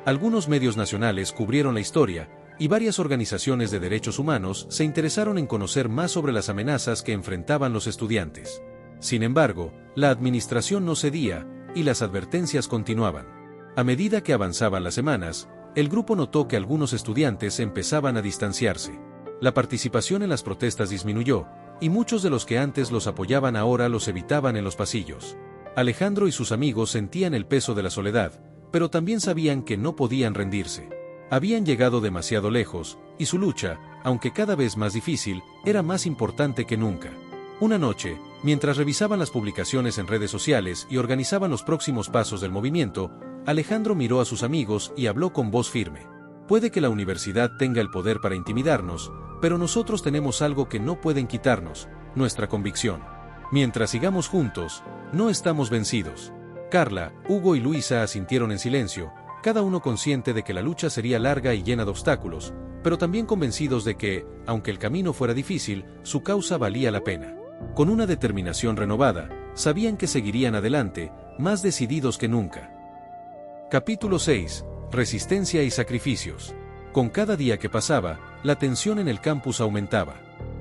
Speaker 1: Algunos medios nacionales cubrieron la historia, y varias organizaciones de derechos humanos se interesaron en conocer más sobre las amenazas que enfrentaban los estudiantes. Sin embargo, la administración no cedía, y las advertencias continuaban. A medida que avanzaban las semanas, el grupo notó que algunos estudiantes empezaban a distanciarse. La participación en las protestas disminuyó, y muchos de los que antes los apoyaban ahora los evitaban en los pasillos. Alejandro y sus amigos sentían el peso de la soledad, pero también sabían que no podían rendirse. Habían llegado demasiado lejos, y su lucha, aunque cada vez más difícil, era más importante que nunca. Una noche, mientras revisaban las publicaciones en redes sociales y organizaban los próximos pasos del movimiento, Alejandro miró a sus amigos y habló con voz firme. Puede que la universidad tenga el poder para intimidarnos, pero nosotros tenemos algo que no pueden quitarnos, nuestra convicción. Mientras sigamos juntos, no estamos vencidos. Carla, Hugo y Luisa asintieron en silencio, cada uno consciente de que la lucha sería larga y llena de obstáculos, pero también convencidos de que, aunque el camino fuera difícil, su causa valía la pena. Con una determinación renovada, sabían que seguirían adelante, más decididos que nunca. Capítulo 6. Resistencia y sacrificios. Con cada día que pasaba, la tensión en el campus aumentaba.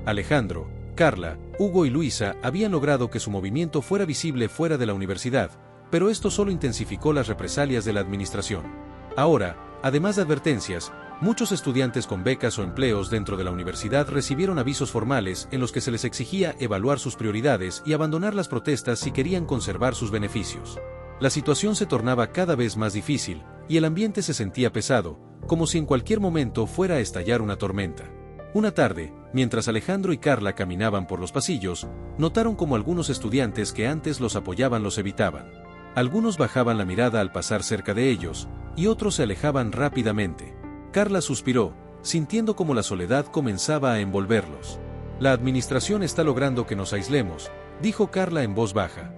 Speaker 1: Alejandro, Carla, Hugo y Luisa habían logrado que su movimiento fuera visible fuera de la universidad, pero esto solo intensificó las represalias de la administración. Ahora, además de advertencias, muchos estudiantes con becas o empleos dentro de la universidad recibieron avisos formales en los que se les exigía evaluar sus prioridades y abandonar las protestas si querían conservar sus beneficios. La situación se tornaba cada vez más difícil, y el ambiente se sentía pesado, como si en cualquier momento fuera a estallar una tormenta. Una tarde, mientras Alejandro y Carla caminaban por los pasillos, notaron como algunos estudiantes que antes los apoyaban los evitaban. Algunos bajaban la mirada al pasar cerca de ellos, y otros se alejaban rápidamente. Carla suspiró, sintiendo como la soledad comenzaba a envolverlos. La administración está logrando que nos aislemos, dijo Carla en voz baja.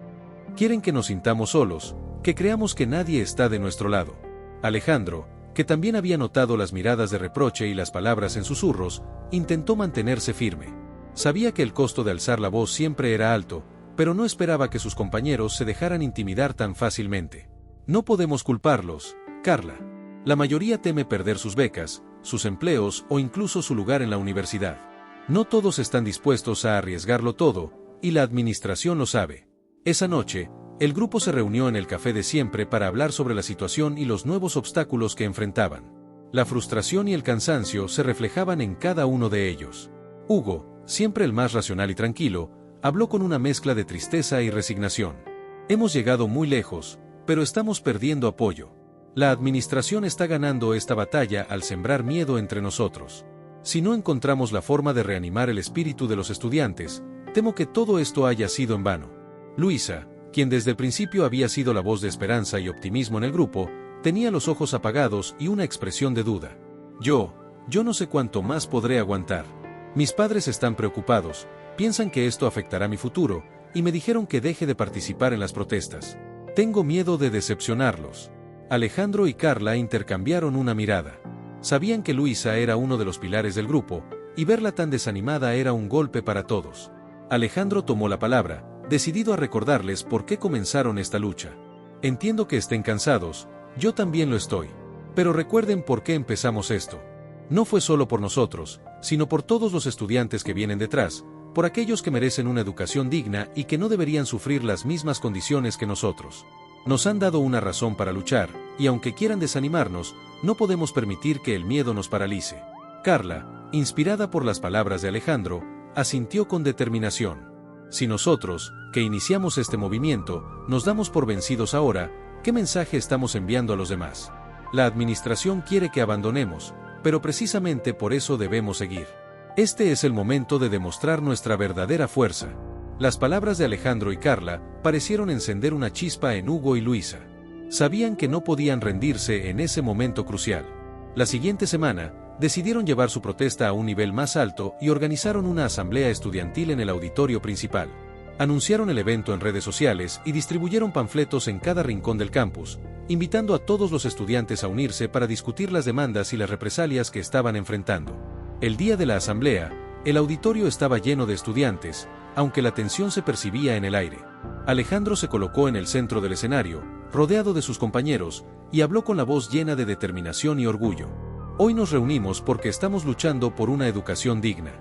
Speaker 1: Quieren que nos sintamos solos, que creamos que nadie está de nuestro lado. Alejandro, que también había notado las miradas de reproche y las palabras en susurros, intentó mantenerse firme. Sabía que el costo de alzar la voz siempre era alto, pero no esperaba que sus compañeros se dejaran intimidar tan fácilmente. No podemos culparlos, Carla. La mayoría teme perder sus becas, sus empleos o incluso su lugar en la universidad. No todos están dispuestos a arriesgarlo todo, y la administración lo sabe. Esa noche, el grupo se reunió en el café de siempre para hablar sobre la situación y los nuevos obstáculos que enfrentaban. La frustración y el cansancio se reflejaban en cada uno de ellos. Hugo, siempre el más racional y tranquilo, habló con una mezcla de tristeza y resignación. Hemos llegado muy lejos, pero estamos perdiendo apoyo. La administración está ganando esta batalla al sembrar miedo entre nosotros. Si no encontramos la forma de reanimar el espíritu de los estudiantes, temo que todo esto haya sido en vano. Luisa, quien desde el principio había sido la voz de esperanza y optimismo en el grupo, tenía los ojos apagados y una expresión de duda. Yo no sé cuánto más podré aguantar. Mis padres están preocupados, piensan que esto afectará mi futuro, y me dijeron que deje de participar en las protestas. Tengo miedo de decepcionarlos. Alejandro y Carla intercambiaron una mirada. Sabían que Luisa era uno de los pilares del grupo, y verla tan desanimada era un golpe para todos. Alejandro tomó la palabra, decidido a recordarles por qué comenzaron esta lucha. Entiendo que estén cansados, yo también lo estoy. Pero recuerden por qué empezamos esto. No fue solo por nosotros, sino por todos los estudiantes que vienen detrás, por aquellos que merecen una educación digna y que no deberían sufrir las mismas condiciones que nosotros. Nos han dado una razón para luchar, y aunque quieran desanimarnos, no podemos permitir que el miedo nos paralice. Carla, inspirada por las palabras de Alejandro, asintió con determinación. Si nosotros, que iniciamos este movimiento, nos damos por vencidos ahora, ¿qué mensaje estamos enviando a los demás? La administración quiere que abandonemos, pero precisamente por eso debemos seguir. Este es el momento de demostrar nuestra verdadera fuerza. Las palabras de Alejandro y Carla parecieron encender una chispa en Hugo y Luisa. Sabían que no podían rendirse en ese momento crucial. La siguiente semana, decidieron llevar su protesta a un nivel más alto y organizaron una asamblea estudiantil en el auditorio principal. Anunciaron el evento en redes sociales y distribuyeron panfletos en cada rincón del campus, invitando a todos los estudiantes a unirse para discutir las demandas y las represalias que estaban enfrentando. El día de la asamblea, el auditorio estaba lleno de estudiantes, aunque la tensión se percibía en el aire. Alejandro se colocó en el centro del escenario, rodeado de sus compañeros, y habló con la voz llena de determinación y orgullo. Hoy nos reunimos porque estamos luchando por una educación digna.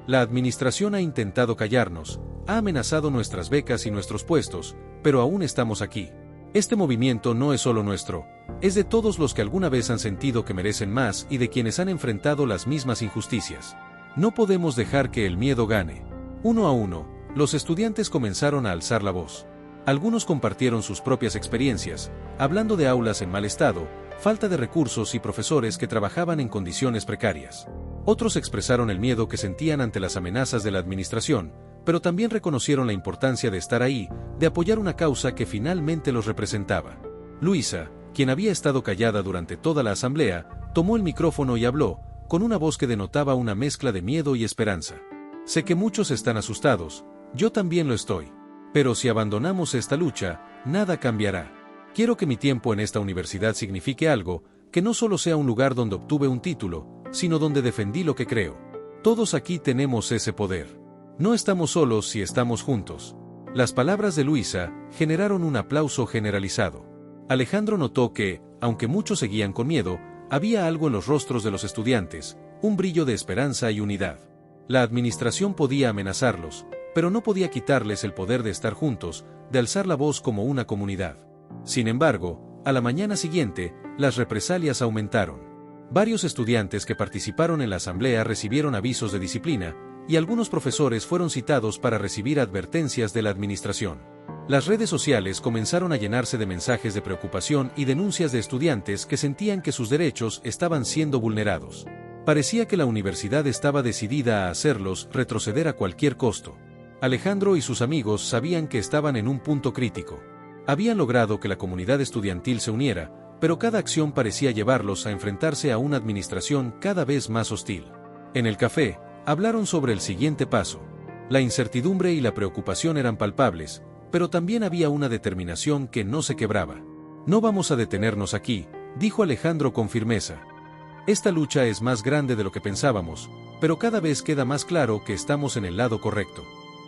Speaker 1: La administración ha intentado callarnos, ha amenazado nuestras becas y nuestros puestos, pero aún estamos aquí. Este movimiento no es solo nuestro, es de todos los que alguna vez han sentido que merecen más y de quienes han enfrentado las mismas injusticias. No podemos dejar que el miedo gane. Uno a uno, los estudiantes comenzaron a alzar la voz. Algunos compartieron sus propias experiencias, hablando de aulas en mal estado, falta de recursos y profesores que trabajaban en condiciones precarias. Otros expresaron el miedo que sentían ante las amenazas de la administración, pero también reconocieron la importancia de estar ahí, de apoyar una causa que finalmente los representaba. Luisa, quien había estado callada durante toda la asamblea, tomó el micrófono y habló, con una voz que denotaba una mezcla de miedo y esperanza. Sé que muchos están asustados, yo también lo estoy. Pero si abandonamos esta lucha, nada cambiará. Quiero que mi tiempo en esta universidad signifique algo, que no solo sea un lugar donde obtuve un título, sino donde defendí lo que creo. Todos aquí tenemos ese poder. No estamos solos si estamos juntos. Las palabras de Luisa generaron un aplauso generalizado. Alejandro notó que, aunque muchos seguían con miedo, había algo en los rostros de los estudiantes, un brillo de esperanza y unidad. La administración podía amenazarlos, pero no podía quitarles el poder de estar juntos, de alzar la voz como una comunidad. Sin embargo, a la mañana siguiente, las represalias aumentaron. Varios estudiantes que participaron en la asamblea recibieron avisos de disciplina, y algunos profesores fueron citados para recibir advertencias de la administración. Las redes sociales comenzaron a llenarse de mensajes de preocupación y denuncias de estudiantes que sentían que sus derechos estaban siendo vulnerados. Parecía que la universidad estaba decidida a hacerlos retroceder a cualquier costo. Alejandro y sus amigos sabían que estaban en un punto crítico. Habían logrado que la comunidad estudiantil se uniera, pero cada acción parecía llevarlos a enfrentarse a una administración cada vez más hostil. En el café, hablaron sobre el siguiente paso. La incertidumbre y la preocupación eran palpables, pero también había una determinación que no se quebraba. No vamos a detenernos aquí, dijo Alejandro con firmeza. Esta lucha es más grande de lo que pensábamos, pero cada vez queda más claro que estamos en el lado correcto.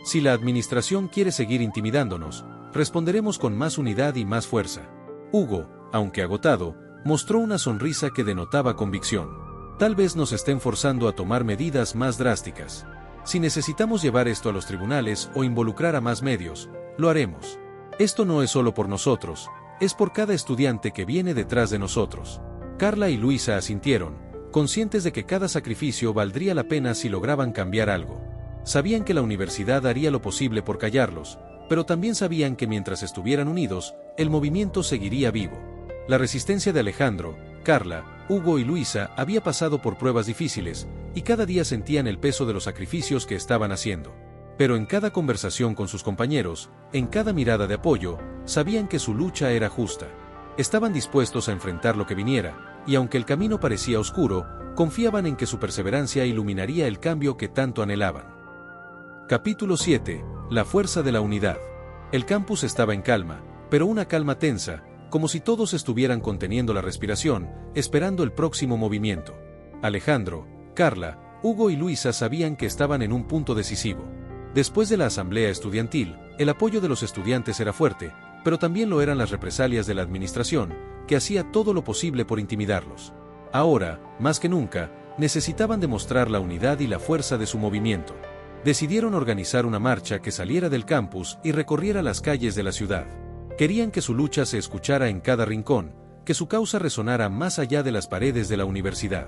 Speaker 1: Si la administración quiere seguir intimidándonos, responderemos con más unidad y más fuerza. Hugo, aunque agotado, mostró una sonrisa que denotaba convicción. Tal vez nos estén forzando a tomar medidas más drásticas. Si necesitamos llevar esto a los tribunales o involucrar a más medios, lo haremos. Esto no es solo por nosotros, es por cada estudiante que viene detrás de nosotros. Carla y Luisa asintieron, conscientes de que cada sacrificio valdría la pena si lograban cambiar algo. Sabían que la universidad haría lo posible por callarlos, pero también sabían que mientras estuvieran unidos, el movimiento seguiría vivo. La resistencia de Alejandro, Carla, Hugo y Luisa había pasado por pruebas difíciles, y cada día sentían el peso de los sacrificios que estaban haciendo. Pero en cada conversación con sus compañeros, en cada mirada de apoyo, sabían que su lucha era justa. Estaban dispuestos a enfrentar lo que viniera, y aunque el camino parecía oscuro, confiaban en que su perseverancia iluminaría el cambio que tanto anhelaban. Capítulo 7. La fuerza de la unidad. El campus estaba en calma, pero una calma tensa, como si todos estuvieran conteniendo la respiración, esperando el próximo movimiento. Alejandro, Carla, Hugo y Luisa sabían que estaban en un punto decisivo. Después de la asamblea estudiantil, el apoyo de los estudiantes era fuerte, pero también lo eran las represalias de la administración, que hacía todo lo posible por intimidarlos. Ahora, más que nunca, necesitaban demostrar la unidad y la fuerza de su movimiento. Decidieron organizar una marcha que saliera del campus y recorriera las calles de la ciudad. Querían que su lucha se escuchara en cada rincón, que su causa resonara más allá de las paredes de la universidad.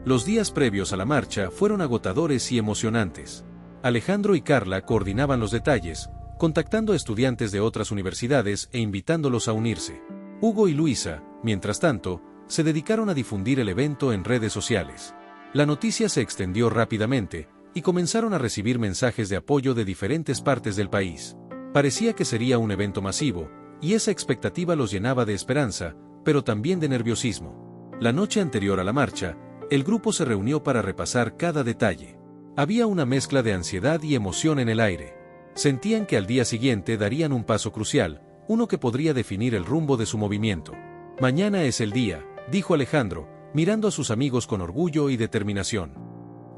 Speaker 1: Los días previos a la marcha fueron agotadores y emocionantes. Alejandro y Carla coordinaban los detalles, contactando a estudiantes de otras universidades e invitándolos a unirse. Hugo y Luisa, mientras tanto, se dedicaron a difundir el evento en redes sociales. La noticia se extendió rápidamente, y comenzaron a recibir mensajes de apoyo de diferentes partes del país. Parecía que sería un evento masivo, y esa expectativa los llenaba de esperanza, pero también de nerviosismo. La noche anterior a la marcha, el grupo se reunió para repasar cada detalle. Había una mezcla de ansiedad y emoción en el aire. Sentían que al día siguiente darían un paso crucial, uno que podría definir el rumbo de su movimiento. Mañana es el día, dijo Alejandro, mirando a sus amigos con orgullo y determinación.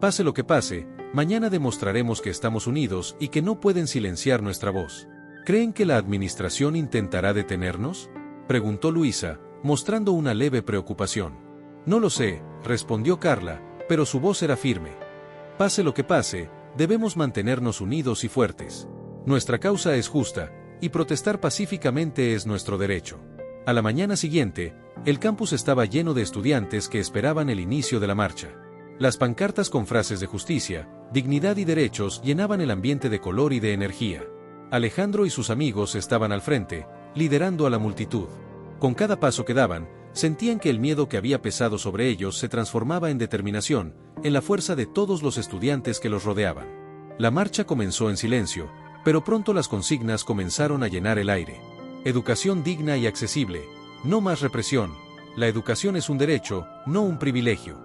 Speaker 1: Pase lo que pase, mañana demostraremos que estamos unidos y que no pueden silenciar nuestra voz. ¿Creen que la administración intentará detenernos?, preguntó Luisa, mostrando una leve preocupación. No lo sé, respondió Carla, pero su voz era firme. Pase lo que pase, debemos mantenernos unidos y fuertes. Nuestra causa es justa, y protestar pacíficamente es nuestro derecho. A la mañana siguiente, el campus estaba lleno de estudiantes que esperaban el inicio de la marcha. Las pancartas con frases de justicia, dignidad y derechos llenaban el ambiente de color y de energía. Alejandro y sus amigos estaban al frente, liderando a la multitud. Con cada paso que daban, sentían que el miedo que había pesado sobre ellos se transformaba en determinación, en la fuerza de todos los estudiantes que los rodeaban. La marcha comenzó en silencio, pero pronto las consignas comenzaron a llenar el aire. Educación digna y accesible, no más represión, la educación es un derecho, no un privilegio.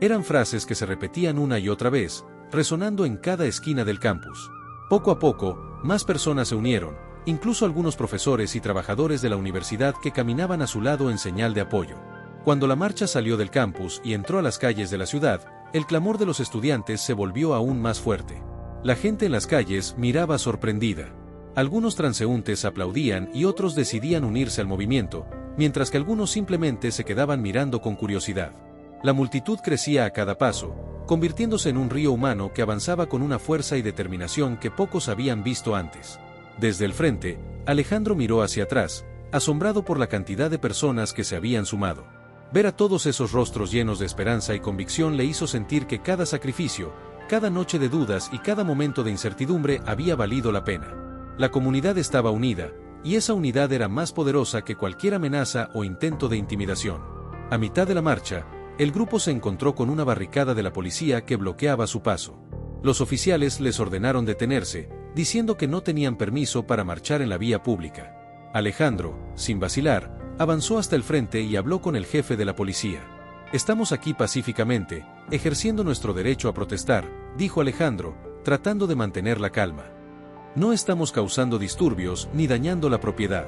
Speaker 1: Eran frases que se repetían una y otra vez, resonando en cada esquina del campus. Poco a poco, más personas se unieron, incluso algunos profesores y trabajadores de la universidad que caminaban a su lado en señal de apoyo. Cuando la marcha salió del campus y entró a las calles de la ciudad, el clamor de los estudiantes se volvió aún más fuerte. La gente en las calles miraba sorprendida. Algunos transeúntes aplaudían y otros decidían unirse al movimiento, mientras que algunos simplemente se quedaban mirando con curiosidad. La multitud crecía a cada paso, convirtiéndose en un río humano que avanzaba con una fuerza y determinación que pocos habían visto antes. Desde el frente, Alejandro miró hacia atrás, asombrado por la cantidad de personas que se habían sumado. Ver a todos esos rostros llenos de esperanza y convicción le hizo sentir que cada sacrificio, cada noche de dudas y cada momento de incertidumbre había valido la pena. La comunidad estaba unida, y esa unidad era más poderosa que cualquier amenaza o intento de intimidación. A mitad de la marcha, el grupo se encontró con una barricada de la policía que bloqueaba su paso. Los oficiales les ordenaron detenerse, diciendo que no tenían permiso para marchar en la vía pública. Alejandro, sin vacilar, avanzó hasta el frente y habló con el jefe de la policía. «Estamos aquí pacíficamente, ejerciendo nuestro derecho a protestar», dijo Alejandro, tratando de mantener la calma. «No estamos causando disturbios ni dañando la propiedad.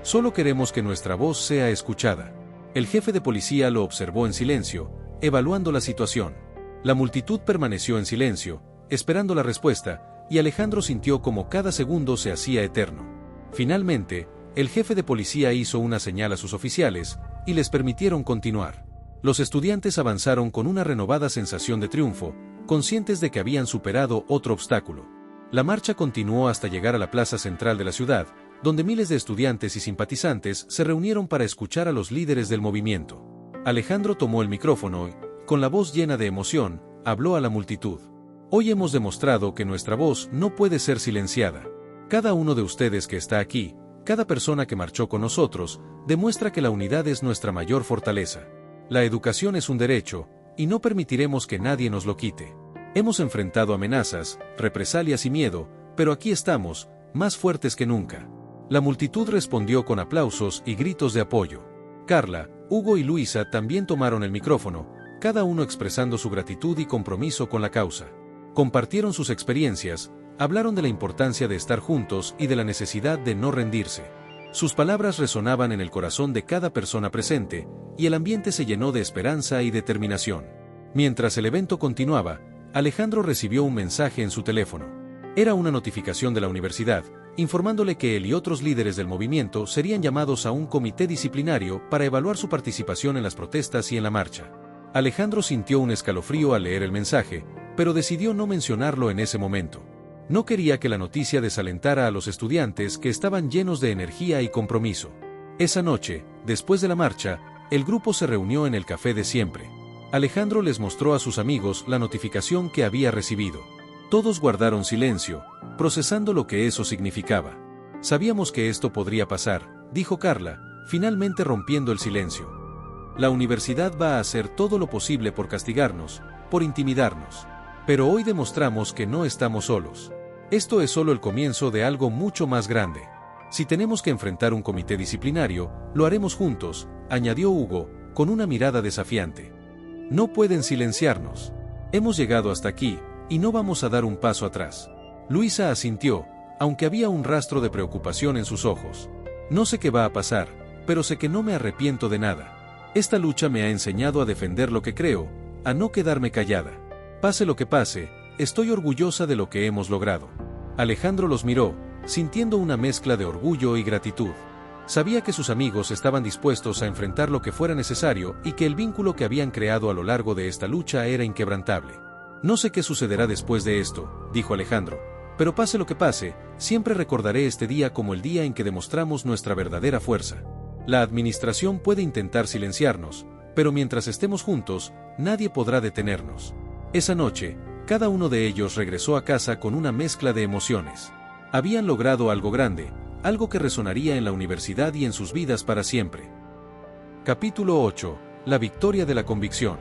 Speaker 1: Solo queremos que nuestra voz sea escuchada». El jefe de policía lo observó en silencio, evaluando la situación. La multitud permaneció en silencio, esperando la respuesta, y Alejandro sintió como cada segundo se hacía eterno. Finalmente, el jefe de policía hizo una señal a sus oficiales, y les permitieron continuar. Los estudiantes avanzaron con una renovada sensación de triunfo, conscientes de que habían superado otro obstáculo. La marcha continuó hasta llegar a la plaza central de la ciudad, donde miles de estudiantes y simpatizantes se reunieron para escuchar a los líderes del movimiento. Alejandro tomó el micrófono y, con la voz llena de emoción, habló a la multitud. «Hoy hemos demostrado que nuestra voz no puede ser silenciada. Cada uno de ustedes que está aquí, cada persona que marchó con nosotros, demuestra que la unidad es nuestra mayor fortaleza. La educación es un derecho, y no permitiremos que nadie nos lo quite. Hemos enfrentado amenazas, represalias y miedo, pero aquí estamos, más fuertes que nunca». La multitud respondió con aplausos y gritos de apoyo. Carla, Hugo y Luisa también tomaron el micrófono, cada uno expresando su gratitud y compromiso con la causa. Compartieron sus experiencias, hablaron de la importancia de estar juntos y de la necesidad de no rendirse. Sus palabras resonaban en el corazón de cada persona presente, y el ambiente se llenó de esperanza y determinación. Mientras el evento continuaba, Alejandro recibió un mensaje en su teléfono. Era una notificación de la universidad, informándole que él y otros líderes del movimiento serían llamados a un comité disciplinario para evaluar su participación en las protestas y en la marcha. Alejandro sintió un escalofrío al leer el mensaje, pero decidió no mencionarlo en ese momento. No quería que la noticia desalentara a los estudiantes que estaban llenos de energía y compromiso. Esa noche, después de la marcha, el grupo se reunió en el café de siempre. Alejandro les mostró a sus amigos la notificación que había recibido. Todos guardaron silencio, procesando lo que eso significaba. «Sabíamos que esto podría pasar», dijo Carla, finalmente rompiendo el silencio. «La universidad va a hacer todo lo posible por castigarnos, por intimidarnos. Pero hoy demostramos que no estamos solos. Esto es solo el comienzo de algo mucho más grande. Si tenemos que enfrentar un comité disciplinario, lo haremos juntos», añadió Hugo, con una mirada desafiante. «No pueden silenciarnos. Hemos llegado hasta aquí, y no vamos a dar un paso atrás». Luisa asintió, aunque había un rastro de preocupación en sus ojos. «No sé qué va a pasar, pero sé que no me arrepiento de nada. Esta lucha me ha enseñado a defender lo que creo, a no quedarme callada. Pase lo que pase, estoy orgullosa de lo que hemos logrado». Alejandro los miró, sintiendo una mezcla de orgullo y gratitud. Sabía que sus amigos estaban dispuestos a enfrentar lo que fuera necesario y que el vínculo que habían creado a lo largo de esta lucha era inquebrantable. «No sé qué sucederá después de esto», dijo Alejandro, «pero pase lo que pase, siempre recordaré este día como el día en que demostramos nuestra verdadera fuerza. La administración puede intentar silenciarnos, pero mientras estemos juntos, nadie podrá detenernos». Esa noche, Cada uno de ellos regresó a casa con una mezcla de emociones. Habían logrado algo grande, algo que resonaría en la universidad y en sus vidas para siempre. Capítulo 8. La victoria de la convicción.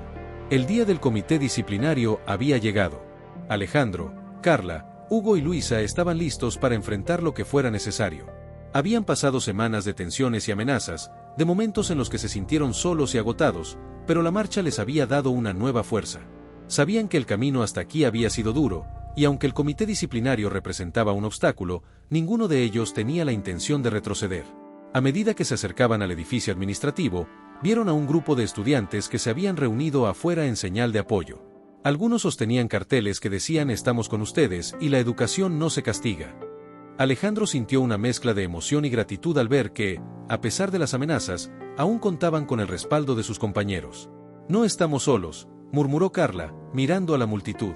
Speaker 1: El día del comité disciplinario había llegado. Alejandro, Carla, Hugo y Luisa estaban listos para enfrentar lo que fuera necesario. Habían pasado semanas de tensiones y amenazas, de momentos en los que se sintieron solos y agotados, pero la marcha les había dado una nueva fuerza. Sabían que el camino hasta aquí había sido duro, y aunque el comité disciplinario representaba un obstáculo, ninguno de ellos tenía la intención de retroceder. A medida que se acercaban al edificio administrativo, vieron a un grupo de estudiantes que se habían reunido afuera en señal de apoyo. Algunos sostenían carteles que decían «Estamos con ustedes» y «La educación no se castiga». Alejandro sintió una mezcla de emoción y gratitud al ver que, a pesar de las amenazas, aún contaban con el respaldo de sus compañeros. «No estamos solos», murmuró Carla, mirando a la multitud.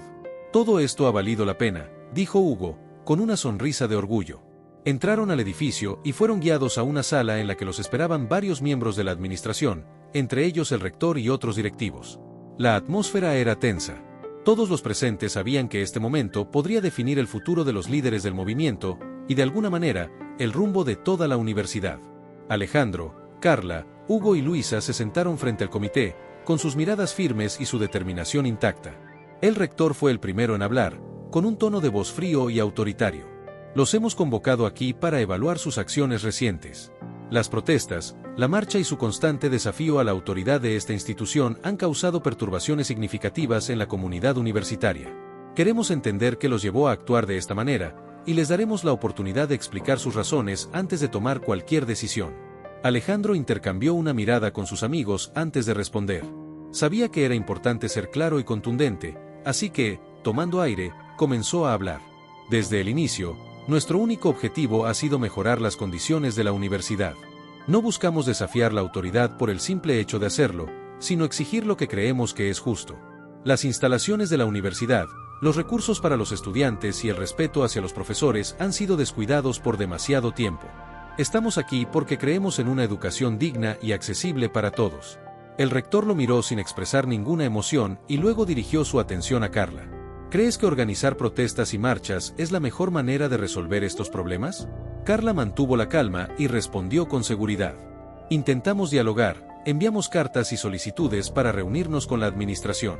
Speaker 1: «Todo esto ha valido la pena», dijo Hugo, con una sonrisa de orgullo. Entraron al edificio y fueron guiados a una sala en la que los esperaban varios miembros de la administración, entre ellos el rector y otros directivos. La atmósfera era tensa. Todos los presentes sabían que este momento podría definir el futuro de los líderes del movimiento y, de alguna manera, el rumbo de toda la universidad. Alejandro, Carla, Hugo y Luisa se sentaron frente al comité, con sus miradas firmes y su determinación intacta. El rector fue el primero en hablar, con un tono de voz frío y autoritario. «Los hemos convocado aquí para evaluar sus acciones recientes. Las protestas, la marcha y su constante desafío a la autoridad de esta institución han causado perturbaciones significativas en la comunidad universitaria. Queremos entender qué los llevó a actuar de esta manera, y les daremos la oportunidad de explicar sus razones antes de tomar cualquier decisión». Alejandro intercambió una mirada con sus amigos antes de responder. Sabía que era importante ser claro y contundente, así que, tomando aire, comenzó a hablar. «Desde el inicio, nuestro único objetivo ha sido mejorar las condiciones de la universidad. No buscamos desafiar la autoridad por el simple hecho de hacerlo, sino exigir lo que creemos que es justo. Las instalaciones de la universidad, los recursos para los estudiantes y el respeto hacia los profesores han sido descuidados por demasiado tiempo. Estamos aquí porque creemos en una educación digna y accesible para todos». El rector lo miró sin expresar ninguna emoción y luego dirigió su atención a Carla. «¿Crees que organizar protestas y marchas es la mejor manera de resolver estos problemas?». Carla mantuvo la calma y respondió con seguridad. «Intentamos dialogar, enviamos cartas y solicitudes para reunirnos con la administración.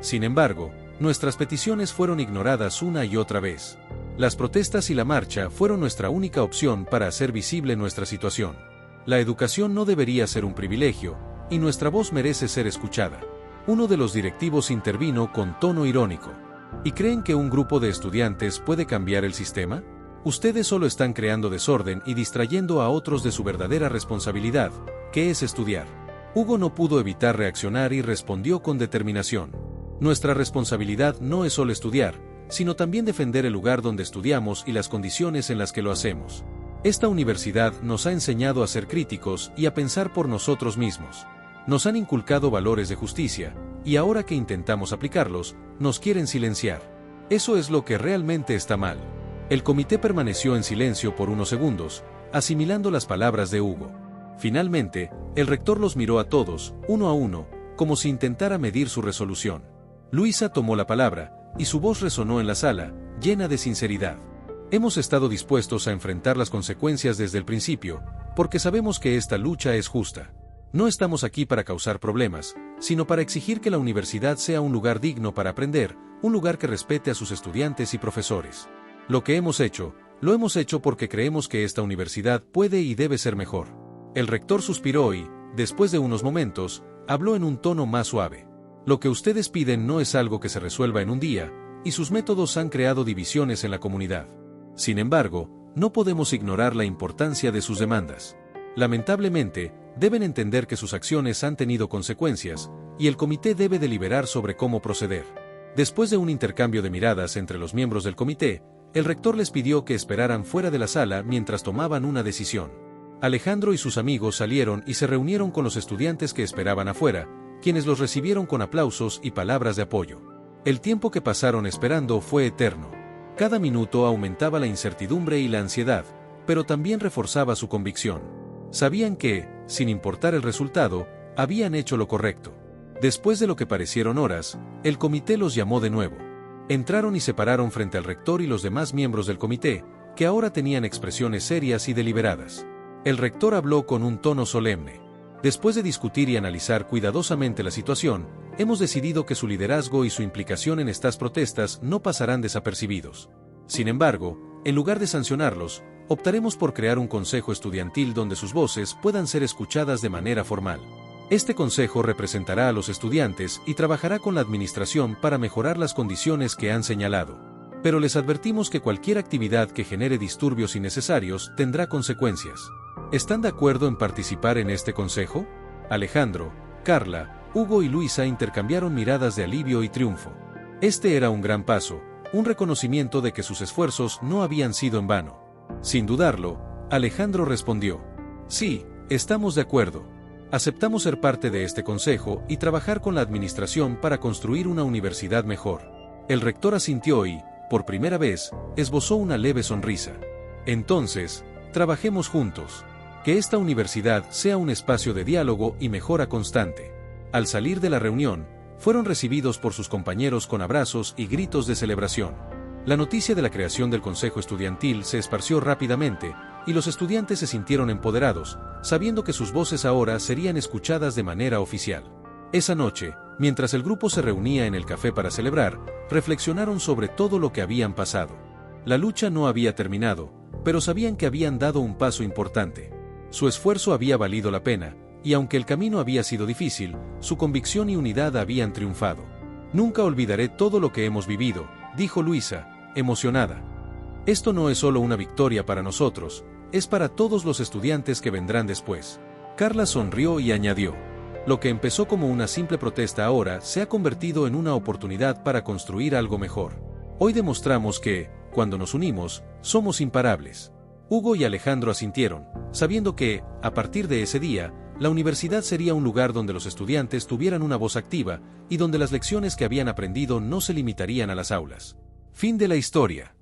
Speaker 1: Sin embargo, nuestras peticiones fueron ignoradas una y otra vez. Las protestas y la marcha fueron nuestra única opción para hacer visible nuestra situación. La educación no debería ser un privilegio, y nuestra voz merece ser escuchada». Uno de los directivos intervino con tono irónico. «¿Y creen que un grupo de estudiantes puede cambiar el sistema? Ustedes solo están creando desorden y distrayendo a otros de su verdadera responsabilidad, que es estudiar». Hugo no pudo evitar reaccionar y respondió con determinación. «Nuestra responsabilidad no es solo estudiar, sino también defender el lugar donde estudiamos y las condiciones en las que lo hacemos. Esta universidad nos ha enseñado a ser críticos y a pensar por nosotros mismos. Nos han inculcado valores de justicia, y ahora que intentamos aplicarlos, nos quieren silenciar. Eso es lo que realmente está mal». El comité permaneció en silencio por unos segundos, asimilando las palabras de Hugo. Finalmente, el rector los miró a todos, uno a uno, como si intentara medir su resolución. Luisa tomó la palabra, y su voz resonó en la sala, llena de sinceridad. «Hemos estado dispuestos a enfrentar las consecuencias desde el principio, porque sabemos que esta lucha es justa. No estamos aquí para causar problemas, sino para exigir que la universidad sea un lugar digno para aprender, un lugar que respete a sus estudiantes y profesores. Lo que hemos hecho, lo hemos hecho porque creemos que esta universidad puede y debe ser mejor». El rector suspiró y, después de unos momentos, habló en un tono más suave. «Lo que ustedes piden no es algo que se resuelva en un día, y sus métodos han creado divisiones en la comunidad. Sin embargo, no podemos ignorar la importancia de sus demandas. Lamentablemente, deben entender que sus acciones han tenido consecuencias, y el comité debe deliberar sobre cómo proceder». Después de un intercambio de miradas entre los miembros del comité, el rector les pidió que esperaran fuera de la sala mientras tomaban una decisión. Alejandro y sus amigos salieron y se reunieron con los estudiantes que esperaban afuera, quienes los recibieron con aplausos y palabras de apoyo. El tiempo que pasaron esperando fue eterno. Cada minuto aumentaba la incertidumbre y la ansiedad, pero también reforzaba su convicción. Sabían que, sin importar el resultado, habían hecho lo correcto. Después de lo que parecieron horas, el comité los llamó de nuevo. Entraron y se pararon frente al rector y los demás miembros del comité, que ahora tenían expresiones serias y deliberadas. El rector habló con un tono solemne. Después de discutir y analizar cuidadosamente la situación, hemos decidido que su liderazgo y su implicación en estas protestas no pasarán desapercibidos. Sin embargo, en lugar de sancionarlos, optaremos por crear un consejo estudiantil donde sus voces puedan ser escuchadas de manera formal. Este consejo representará a los estudiantes y trabajará con la administración para mejorar las condiciones que han señalado. Pero les advertimos que cualquier actividad que genere disturbios innecesarios tendrá consecuencias. ¿Están de acuerdo en participar en este consejo? Alejandro, Carla, Hugo y Luisa intercambiaron miradas de alivio y triunfo. Este era un gran paso, un reconocimiento de que sus esfuerzos no habían sido en vano. Sin dudarlo, Alejandro respondió: sí, estamos de acuerdo. Aceptamos ser parte de este consejo y trabajar con la administración para construir una universidad mejor. El rector asintió y, por primera vez, esbozó una leve sonrisa. Entonces, trabajemos juntos. Que esta universidad sea un espacio de diálogo y mejora constante. Al salir de la reunión, fueron recibidos por sus compañeros con abrazos y gritos de celebración. La noticia de la creación del Consejo Estudiantil se esparció rápidamente, y los estudiantes se sintieron empoderados, sabiendo que sus voces ahora serían escuchadas de manera oficial. Esa noche, mientras el grupo se reunía en el café para celebrar, reflexionaron sobre todo lo que habían pasado. La lucha no había terminado, pero sabían que habían dado un paso importante. Su esfuerzo había valido la pena, y aunque el camino había sido difícil, su convicción y unidad habían triunfado. Nunca olvidaré todo lo que hemos vivido, dijo Luisa, emocionada. Esto no es solo una victoria para nosotros, es para todos los estudiantes que vendrán después. Carla sonrió y añadió: lo que empezó como una simple protesta ahora se ha convertido en una oportunidad para construir algo mejor. Hoy demostramos que, cuando nos unimos, somos imparables. Hugo y Alejandro asintieron, sabiendo que, a partir de ese día, la universidad sería un lugar donde los estudiantes tuvieran una voz activa y donde las lecciones que habían aprendido no se limitarían a las aulas. Fin de la historia.